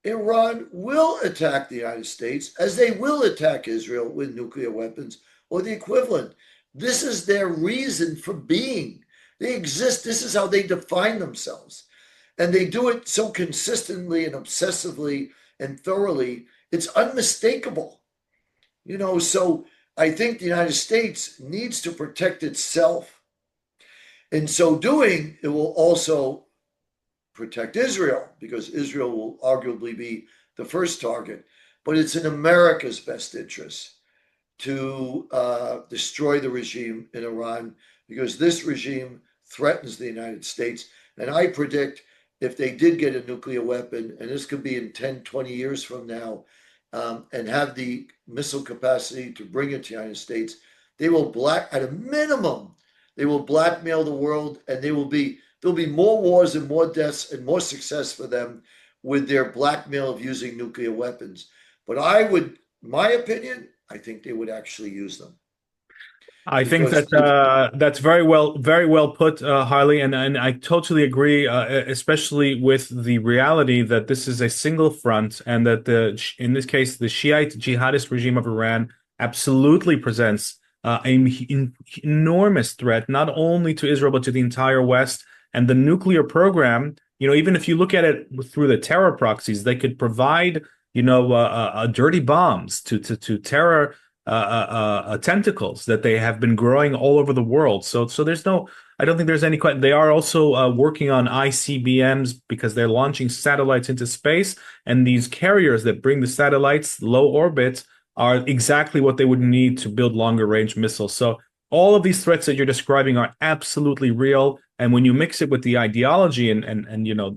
Iran will attack the United States as they will attack Israel with nuclear weapons or the equivalent. This is their reason for being. They exist. This is how they define themselves. And they do it so consistently and obsessively and thoroughly. It's unmistakable. So I think the United States needs to protect itself. In so doing, it will also protect Israel because Israel will arguably be the first target. But it's in America's best interest to destroy the regime in Iran because this regime threatens the United States. And I predict if they did get a nuclear weapon, and this could be in 10, 20 years from now, and have the missile capacity to bring it to the United States, they will at a minimum, they will blackmail the world, and there'll be more wars and more deaths and more success for them with their blackmail of using nuclear weapons. But my opinion, I think they would actually use them I think because that that's very well put, Harley, and I totally agree, especially with the reality that this is a single front, and that in this case the Shiite jihadist regime of Iran absolutely presents an enormous threat not only to Israel but to the entire West. And the nuclear program, even if you look at it through the terror proxies, they could provide, dirty bombs to terror tentacles that they have been growing all over the world. So I don't think there's any question. They are also working on ICBMs because they're launching satellites into space, and these carriers that bring the satellites low orbit are exactly what they would need to build longer range missiles. So all of these threats that you're describing are absolutely real. And when you mix it with the ideology and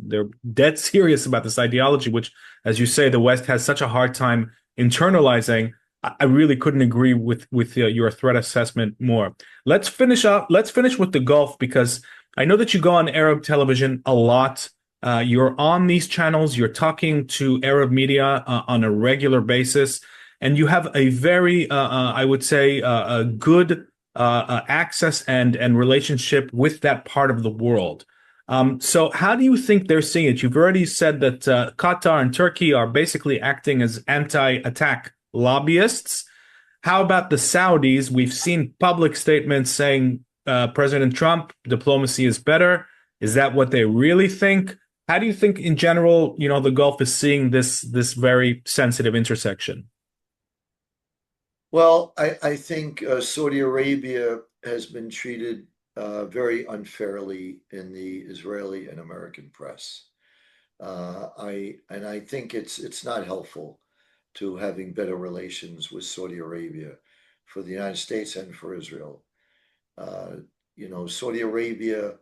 they're dead serious about this ideology, which, as you say, the West has such a hard time internalizing. I really couldn't agree with your threat assessment more. Let's finish up. Let's finish with the Gulf because I know that you go on Arab television a lot. You're on these channels. You're talking to Arab media on a regular basis, and you have a very, I would say, a good access and relationship with that part of the world. So how do you think they're seeing it? You've already said that Qatar and Turkey are basically acting as anti-attack lobbyists. How about the Saudis? We've seen public statements saying President Trump, diplomacy is better. Is that what they really think? How do you think, in general, the Gulf is seeing this very sensitive intersection? Well, I think Saudi Arabia has been treated very unfairly in the Israeli and American press. I think it's not helpful to having better relations with Saudi Arabia for the United States and for Israel. Uh, Saudi Arabia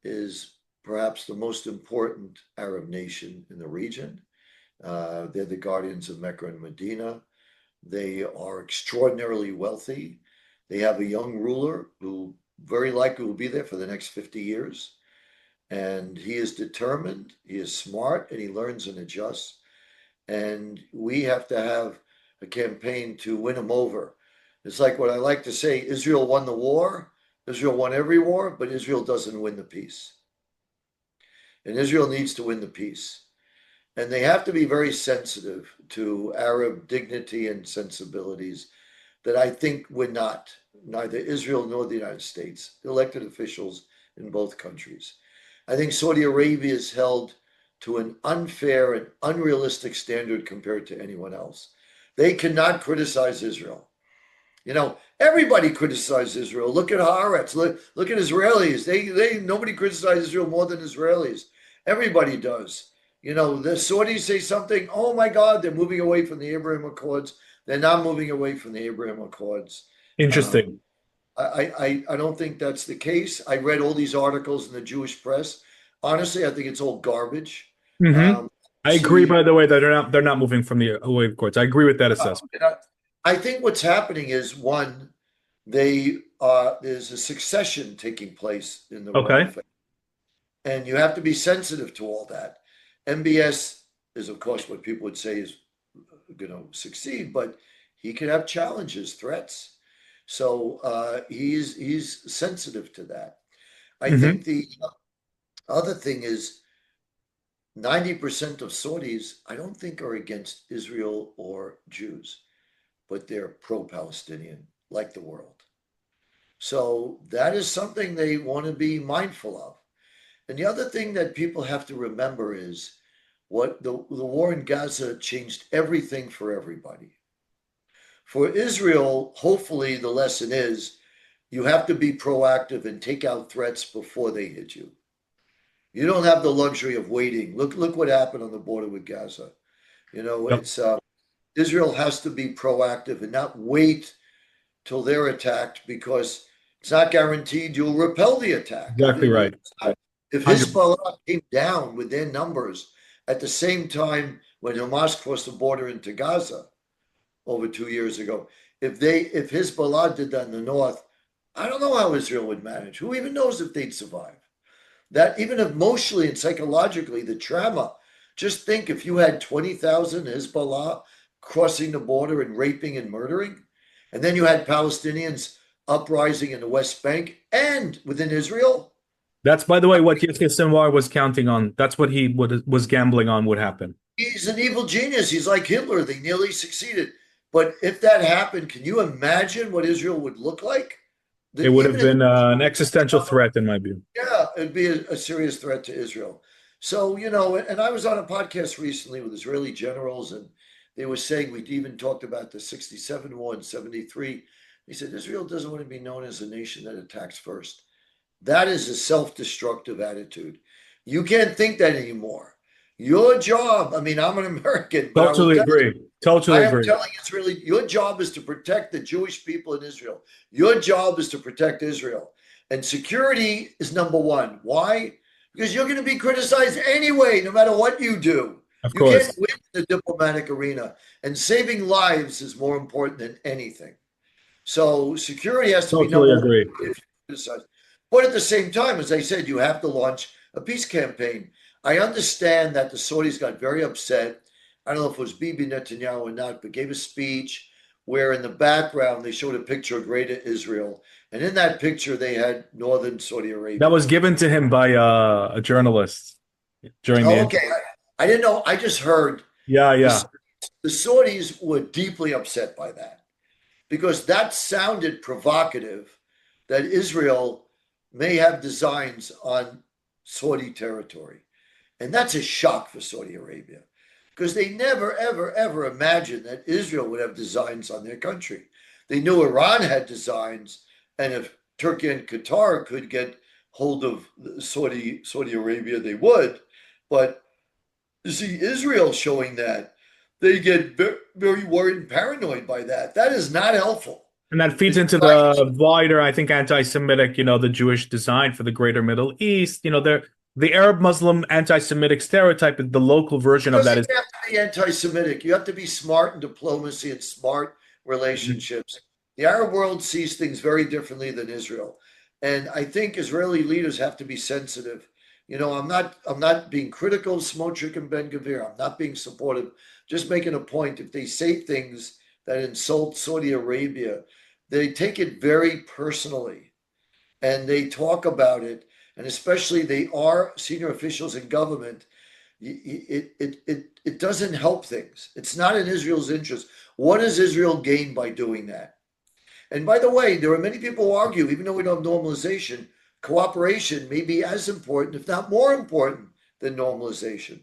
is perhaps the most important Arab nation in the region. They're the guardians of Mecca and Medina. They are extraordinarily wealthy. They have a young ruler who very likely will be there for the next 50 years. And he is determined, he is smart, and he learns and adjusts. And we have to have a campaign to win him over. It's like what I like to say, Israel won the war, Israel won every war, but Israel doesn't win the peace. And Israel needs to win the peace. And they have to be very sensitive to Arab dignity and sensibilities that I think we're not, neither Israel nor the United States, elected officials in both countries. I think Saudi Arabia is held to an unfair and unrealistic standard compared to anyone else. They cannot criticize Israel. Everybody criticizes Israel. Look at Haaretz. Look at Israelis. They nobody criticizes Israel more than Israelis. Everybody does. The Saudis say something. Oh my God, they're moving away from the Abraham Accords. They're not moving away from the Abraham Accords. Um, Interesting. I don't think that's the case. I read all these articles in the Jewish press. Honestly, I think it's all garbage. Hmm. Um, I agree, See, by the way, that they're not moving from the away courts. I agree with that assessment. and I think what's happening is one, there's a succession taking place in the royal Okay. family, and you have to be sensitive to all that. MBS is, of course, what people would say is going to succeed, but he could have challenges, threats. So he's sensitive to that. I Hmm. think the other thing is 90% of Saudis, I don't think are against Israel or Jews, but they're pro-Palestinian, like the world. So that is something they want to be mindful of. And the other thing that people have to remember is what the war in Gaza changed everything for everybody. For Israel, hopefully the lesson is you have to be proactive and take out threats before they hit you. You don't have the luxury of waiting. Look what happened on the border with Gaza. Yep. It's Israel has to be proactive and not wait till they're attacked because it's not guaranteed you'll repel the attack. Exactly right. If 100. Hezbollah came down with their numbers at the same time when Hamas crossed the border into Gaza over 2 years ago, if Hezbollah did that in the north, I don't know how Israel would manage. Who even knows if they'd survive? That even emotionally and psychologically, the trauma. Just think if you had 20,000 Hezbollah crossing the border and raping and murdering, and then you had Palestinians uprising in the West Bank and within Israel. That's, by the way, what Yahya Sinwar was counting on. That's what he was gambling on would happen. He's an evil genius. He's like Hitler. They nearly succeeded. But if that happened, can you imagine what Israel would look like? It would have Even if been an existential threat, in my view. Yeah, it'd be a serious threat to Israel. So, and I was on a podcast recently with Israeli generals, and they were saying we even talked about the 67 war and 73. He said Israel doesn't want to be known as a nation that attacks first. That is a self-destructive attitude. You can't think that anymore. Your job, I mean, I'm an American, but I will Totally tell you, agree. Totally I am agree. telling Israeli, your job is to protect the Jewish people in Israel. Your job is to protect Israel. And security is number one. Why? Because you're going to be criticized anyway, no matter what you do. Of You can't course. win the diplomatic arena. And saving lives is more important than anything. So security has to be Totally number one agree. if you criticize. But at the same time, as I said, you have to launch a peace campaign. I understand that the Saudis got very upset. I don't know if it was Bibi Netanyahu or not, but gave a speech where in the background they showed a picture of Greater Israel. And in that picture, they had northern Saudi That Arabia. was given to him by a journalist during the Oh, interview. okay. I didn't know. I just heard Yeah, the, yeah. the Saudis were deeply upset by that because that sounded provocative that Israel may have designs on Saudi territory. And that's a shock for Saudi Arabia because they never, ever, ever imagined that Israel would have designs on their country. They knew Iran had designs, and if Turkey and Qatar could get hold of Saudi Arabia, they would. But you see Israel showing that, they get very, very worried and paranoid by that. That is not helpful. And that feeds The into the wider, I think, anti-Semitic, the Jewish design for the greater Middle East. The Arab Muslim anti-Semitic stereotype, the local version of that doesn't is. have to be anti-Semitic. You have to be smart in diplomacy and smart relationships. The Arab world sees things very differently than Israel, and I think Israeli leaders have to be sensitive. I'm not being critical of Smotrich and Ben Gvir. I'm not being supportive. Just making a point. If they say things that insult Saudi Arabia, they take it very personally, and they talk about it. And especially they are senior officials in government, it doesn't help things. It's not in Israel's interest. What does Israel gain by doing that? And by the way, there are many people who argue, even though we don't have normalization, cooperation may be as important, if not more important, than normalization.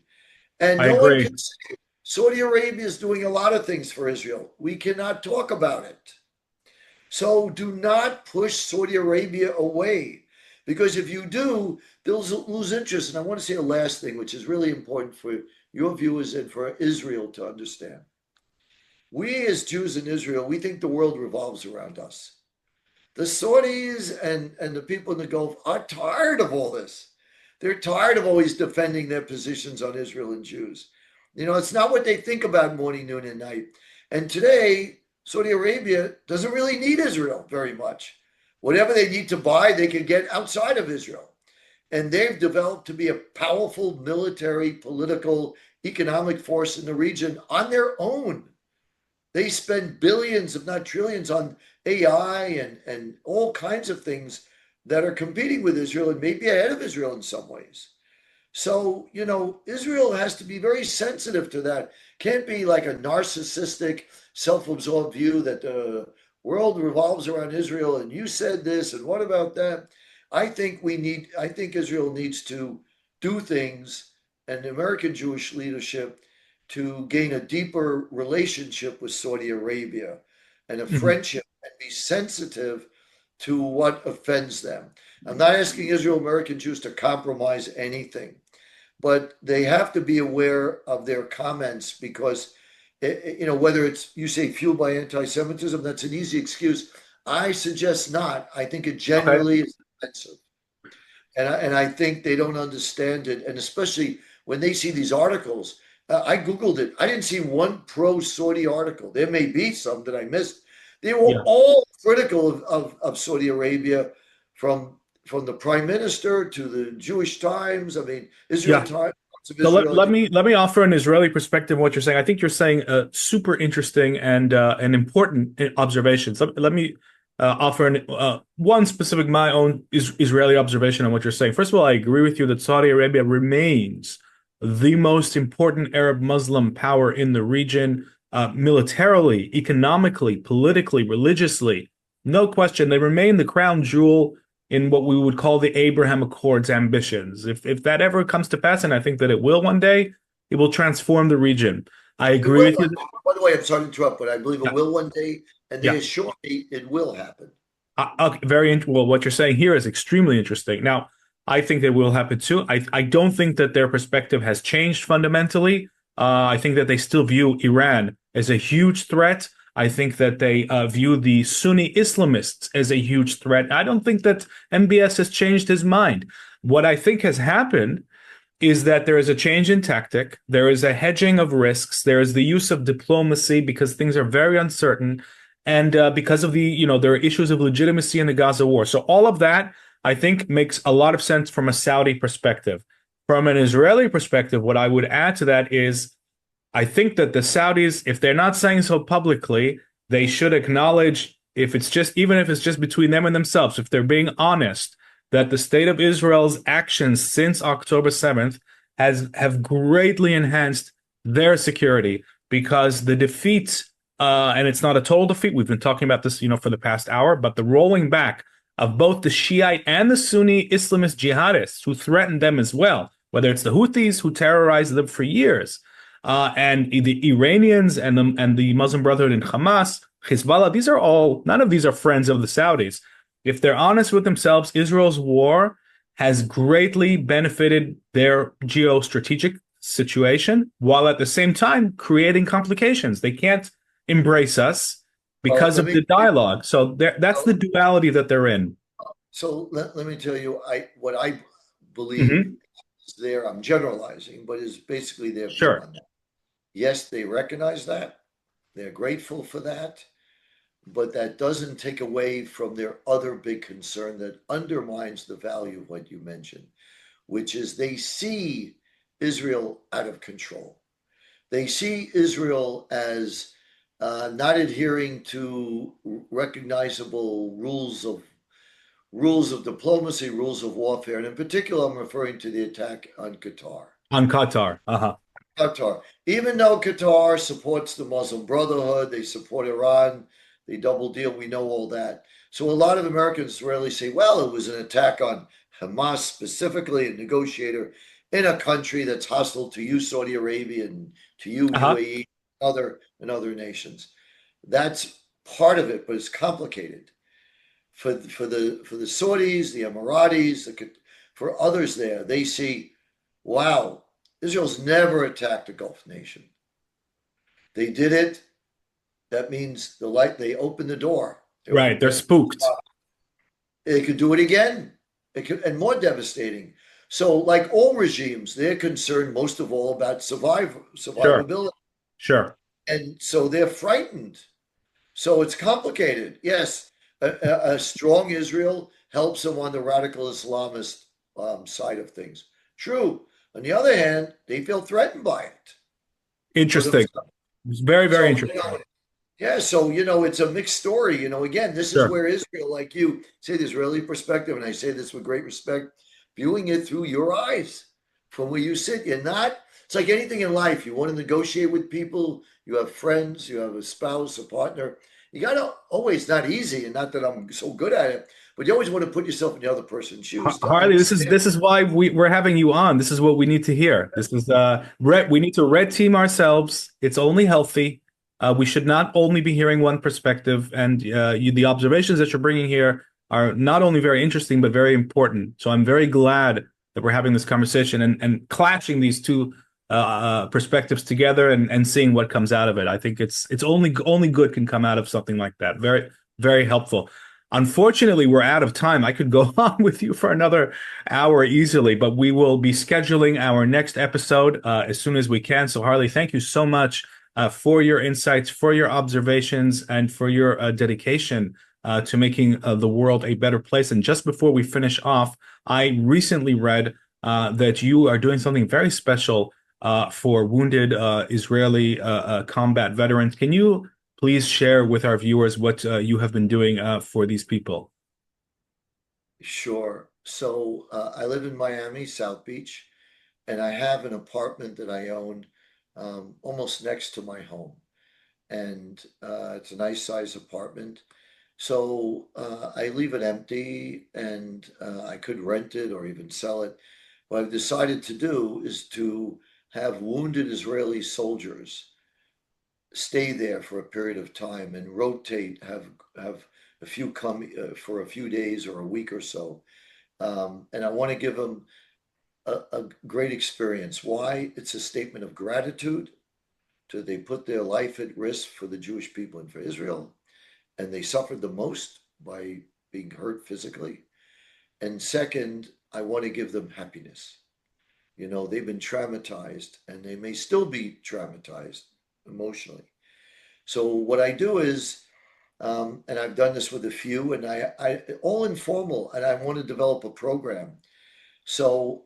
And I no one can agree. say Saudi Arabia is doing a lot of things for Israel. We cannot talk about it. So do not push Saudi Arabia away. Because if you do, they'll lose interest. And I want to say a last thing, which is really important for your viewers and for Israel to understand. We as Jews in Israel, we think the world revolves around us. The Saudis and the people in the Gulf are tired of all this. They're tired of always defending their positions on Israel and Jews. It's not what they think about morning, noon, and night. And today, Saudi Arabia doesn't really need Israel very much. Whatever they need to buy, they can get outside of Israel. And they've developed to be a powerful military, political, economic force in the region on their own. They spend billions, if not trillions, on AI and all kinds of things that are competing with Israel and maybe ahead of Israel in some ways. So, Israel has to be very sensitive to that. Can't be like a narcissistic, self absorbed view that the world revolves around Israel and you said this and what about that? I think Israel needs to do things and the American Jewish leadership to gain a deeper relationship with Saudi Arabia and a Mhm. friendship and be sensitive to what offends them. I'm not asking Israel American Jews to compromise anything, but they have to be aware of their comments because, whether it's you say fueled by anti-Semitism, that's an easy excuse. I suggest not. I think it Okay. generally is offensive, and I think they don't understand it, and especially when they see these articles. I googled it. I didn't see one pro-Saudi article. There may be some that I missed. They were Yeah. all critical of Saudi Arabia, from the prime minister to the Jewish Times. I mean, Israel Yeah. Times of So let, Israel. let me let me offer an Israeli perspective of what you're saying. I think you're saying super interesting and important observations. Let me offer one specific my own Israeli observation on what you're saying. First of all, I agree with you that Saudi Arabia remains the most important Arab Muslim power in the region, militarily, economically, politically, religiously. No question, they remain the crown jewel in what we would call the Abraham Accords ambitions. If that ever comes to pass, and I think that it will one day, it will transform the region. I It agree will with one you. day. By the way, I'm sorry to interrupt, but I believe it Yeah, will one day, and they yeah. assure me it will happen. Well. What you're saying here is extremely interesting. Now, I think that will happen too. I don't think that their perspective has changed fundamentally. I think that they still view Iran as a huge threat. I think that they view the Sunni Islamists as a huge threat. I don't think that MBS has changed his mind. What I think has happened is that there is a change in tactic. There is a hedging of risks. There is the use of diplomacy because things are very uncertain. And because of there are issues of legitimacy in the Gaza war. So all of that, I think, makes a lot of sense from a Saudi perspective. From an Israeli perspective, what I would add to that is I think that the Saudis, if they're not saying so publicly, they should acknowledge if it's just, even if it's just between them and themselves, if they're being honest, that the state of Israel's actions since October 7th have greatly enhanced their security because the defeat, and it's not a total defeat. We've been talking about this, for the past hour, but the rolling back of both the Shiite and the Sunni Islamist jihadists who threatened them as well, whether it's the Houthis who terrorized them for years and the Iranians and the Muslim Brotherhood and Hamas, Hezbollah. These are all none of these are friends of the Saudis. If they're honest with themselves, Israel's war has greatly benefited their geostrategic situation, while at the same time creating complications. They can't embrace us Well, because let of me. the dialogue. So that's the duality that they're in. So let me tell you, what I believe Hmm. is there. I'm generalizing, but is basically their view Sure. on that. Yes, they recognize that. They're grateful for that. But that doesn't take away from their other big concern that undermines the value of what you mentioned, which is they see Israel out of control. They see Israel as not adhering to recognizable rules of diplomacy, rules of warfare, and in particular, I'm referring to the attack on Qatar. On Qatar. Uh-huh. Qatar, even though Qatar supports the Muslim Brotherhood, they support Iran, they double deal. We know all that. So a lot of Americans rarely say, "Well, it was an attack on Hamas specifically, a negotiator in a country that's hostile to you, Saudi Arabia, and to you, Uh-huh. UAE, other nations." That's part of it, but it's complicated for the Saudis, the Emiratis, for others there. They see, wow, Israel's never attacked a Gulf nation. They did it. That means they opened the door. They Right. opened They're Pandora's spooked. box. They could do it again. It could, and more devastating. So, like all regimes, they're concerned most of all about Sure, survivability. sure. And so they're frightened. So it's complicated. Yes, a strong Israel helps them on the radical Islamist side of things. True. On the other hand, they feel threatened by it for Interesting. themselves. It's very, very So, interesting. yeah, so, it's a mixed story. Again, this is Sure. where Israel, like you say, the Israeli perspective, and I say this with great respect, viewing it through your eyes from where you sit. You're not, it's like anything in life. You want to negotiate with people, you have friends, you have a spouse, a partner. You got to always, not easy, and not that I'm so good at it, but you always want to put yourself in the other person's shoes to Harley, understand. this is why we're having you on. This is what we need to hear. This is we need to red team ourselves. It's only healthy. We should not only be hearing one perspective, and the observations that you're bringing here are not only very interesting but very important. So I'm very glad that we're having this conversation and clashing these two perspectives together and seeing what comes out of it. I think it's only good can come out of something like that. Very, very helpful. Unfortunately, we're out of time. I could go on with you for another hour easily, but we will be scheduling our next episode as soon as we can. So, Harley, thank you so much for your insights, for your observations, and for your dedication to making the world a better place. And just before we finish off, I recently read that you are doing something very special for wounded Israeli combat veterans. Can you please share with our viewers what you have been doing for these people? Sure. So I live in Miami, South Beach, and I have an apartment that I own almost next to my home. And it's a nice size apartment. So I leave it empty and I could rent it or even sell it. What I've decided to do is to have wounded Israeli soldiers stay there for a period of time and rotate, have a few come for a few days or a week or so. And I want to give them a great experience. Why? It's a statement of gratitude to they put their life at risk for the Jewish people and for Israel, and they suffered the most by being hurt physically. And second, I want to give them happiness. They've been traumatized and they may still be traumatized emotionally. So what I do is, and I've done this with a few, and I all informal, and I want to develop a program. So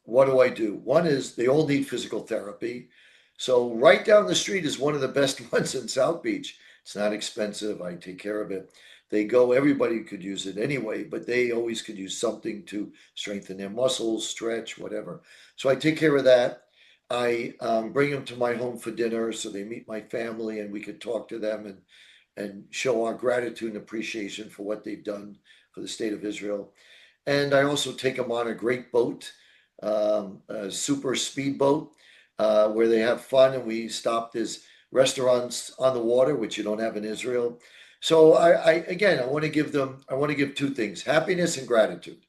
what do I do? One is they all need physical therapy. So right down the street is one of the best ones in South Beach. It's not expensive. I take care of it. They go, everybody could use it anyway, but they always could use something to strengthen their muscles, stretch, whatever. So I take care of that. I bring them to my home for dinner so they meet my family and we could talk to them and show our gratitude and appreciation for what they've done for the state of Israel. And I also take them on a great boat, a super speedboat, where they have fun. And we stop. There's restaurants on the water, which you don't have in Israel. So again, I want to give two things: happiness and gratitude.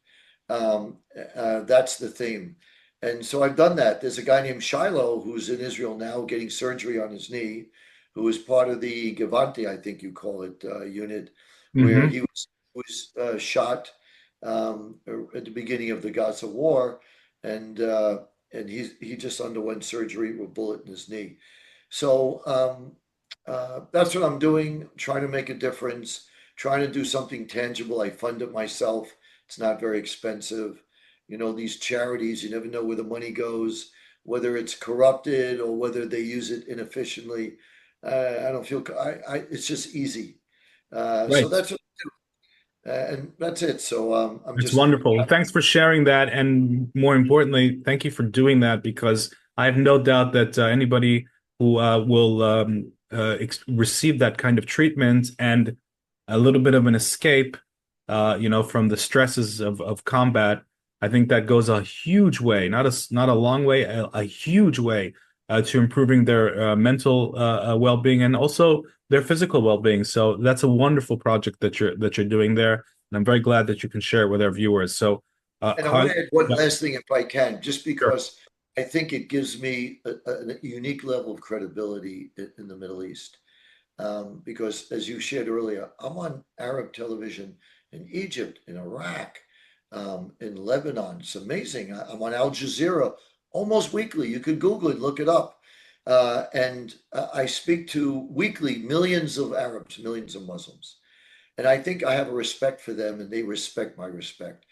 That's the theme. And so I've done that. There's a guy named Shiloh who's in Israel now getting surgery on his knee, who is part of the Gavante, I think you call it, unit, where Hmm. he was shot at the beginning of the Gaza war, and he just underwent surgery with a bullet in his knee. So that's what I'm doing, trying to make a difference, trying to do something tangible. I fund it myself. It's not very expensive. These charities, you never know where the money goes, whether it's corrupted or whether they use it inefficiently. I don't feel, it's just easy. So Right. that's what, and that's it. So I'm It's just wonderful. Thanks for sharing that. And more importantly, thank you for doing that because I have no doubt that anybody who will receive that kind of treatment and a little bit of an escape, from the stresses of combat, I think that goes a huge way, not a long way, a huge way to improving their mental well-being and also their physical well-being. So that's a wonderful project that you're doing there. And I'm very glad that you can share it with our viewers. So, And I want Harley, to add one yeah, last thing if I can, just sure. because I think it gives me a unique level of credibility in the Middle East. Because as you shared earlier, I'm on Arab television in Egypt, in Iraq, in Lebanon. It's amazing. I'm on Al Jazeera almost weekly. You could Google it, look it up. And I speak to weekly millions of Arabs, millions of Muslims. And I think I have a respect for them and they respect my respect.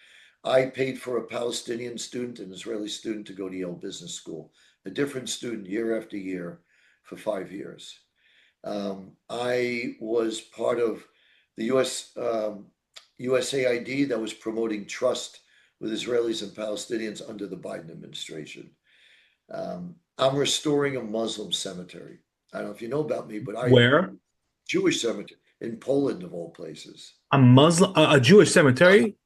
I paid for a Palestinian student, an Israeli student to go to Yale Business School, a different student year after year for 5 years. I was part of the USAID that was promoting trust with Israelis and Palestinians under the Biden administration. I'm restoring a Muslim cemetery. I don't know if you know about me, but I Where? Jewish cemetery in Poland of all places. A Muslim, a Jewish cemetery?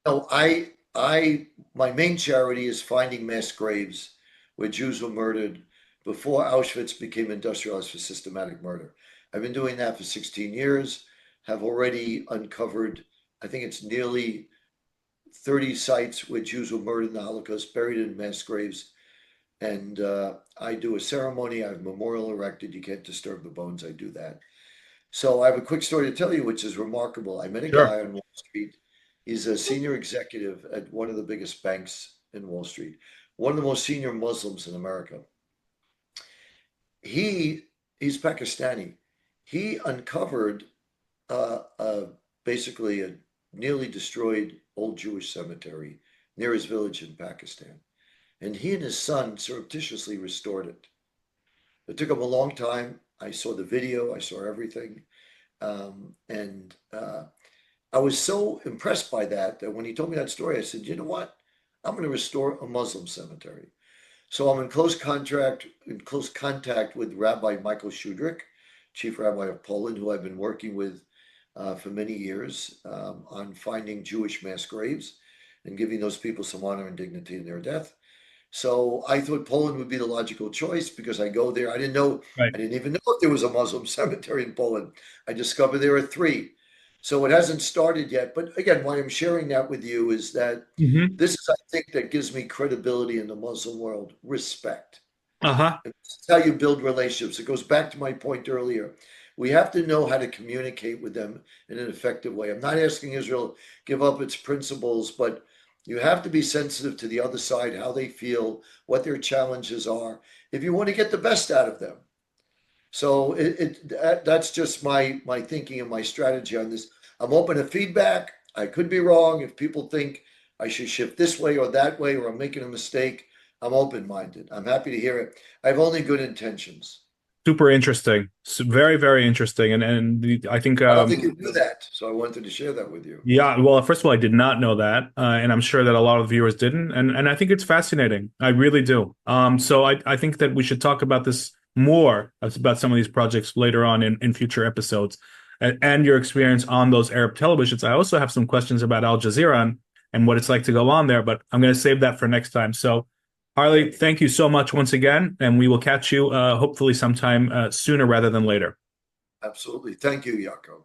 No, my main charity is finding mass graves where Jews were murdered before Auschwitz became industrialized for systematic murder. I've been doing that for 16 years, have already uncovered, I think it's nearly 30 sites where Jews were murdered in the Holocaust, buried in mass graves. And I do a ceremony, I have a memorial erected. You can't disturb the bones, I do that. So I have a quick story to tell you, which is remarkable. I met a Sure. guy on Wall Street. He's a senior executive at one of the biggest banks in Wall Street, one of the most senior Muslims in America. He he's Pakistani. He uncovered basically a nearly destroyed old Jewish cemetery near his village in Pakistan, and he and his son surreptitiously restored it. It took him a long time. I saw the video. I saw everything, and I was so impressed by that that when he told me that story, I said, "You know what? I'm going to restore a Muslim cemetery." So I'm in close contact with Rabbi Michael Shudrick, Chief Rabbi of Poland, who I've been working with for many years on finding Jewish mass graves and giving those people some honor and dignity in their death. So I thought Poland would be the logical choice because I go there. Right. I didn't even know if there was a Muslim cemetery in Poland. I discovered there are three. So it hasn't started yet. But again, why I'm sharing that with you is that Hmm. this is, I think, that gives me credibility in the Muslim world, respect. Uh-huh. And this is how you build relationships. It goes back to my point earlier. We have to know how to communicate with them in an effective way. I'm not asking Israel to give up its principles, but you have to be sensitive to the other side, how they feel, what their challenges are, if you want to get the best out of them. So that's just my thinking and my strategy on this. I'm open to feedback. I could be wrong. If people think I should shift this way or that way, or I'm making a mistake, I'm open-minded. I'm happy to hear it. I have only good intentions. Super interesting. Very, very interesting. I think I don't think you do that, so I wanted to share that with you. yeah, well, first of all, I did not know that, and I'm sure that a lot of the viewers didn't, and I think it's fascinating. I really do. So I think that we should talk about this more about some of these projects later on in future episodes, and your experience on those Arab televisions. I also have some questions about Al Jazeera and what it's like to go on there, but I'm going to save that for next time. So, Harley, thank you so much once again, and we will catch you hopefully sometime sooner rather than later. Absolutely. Thank you, Yaakov.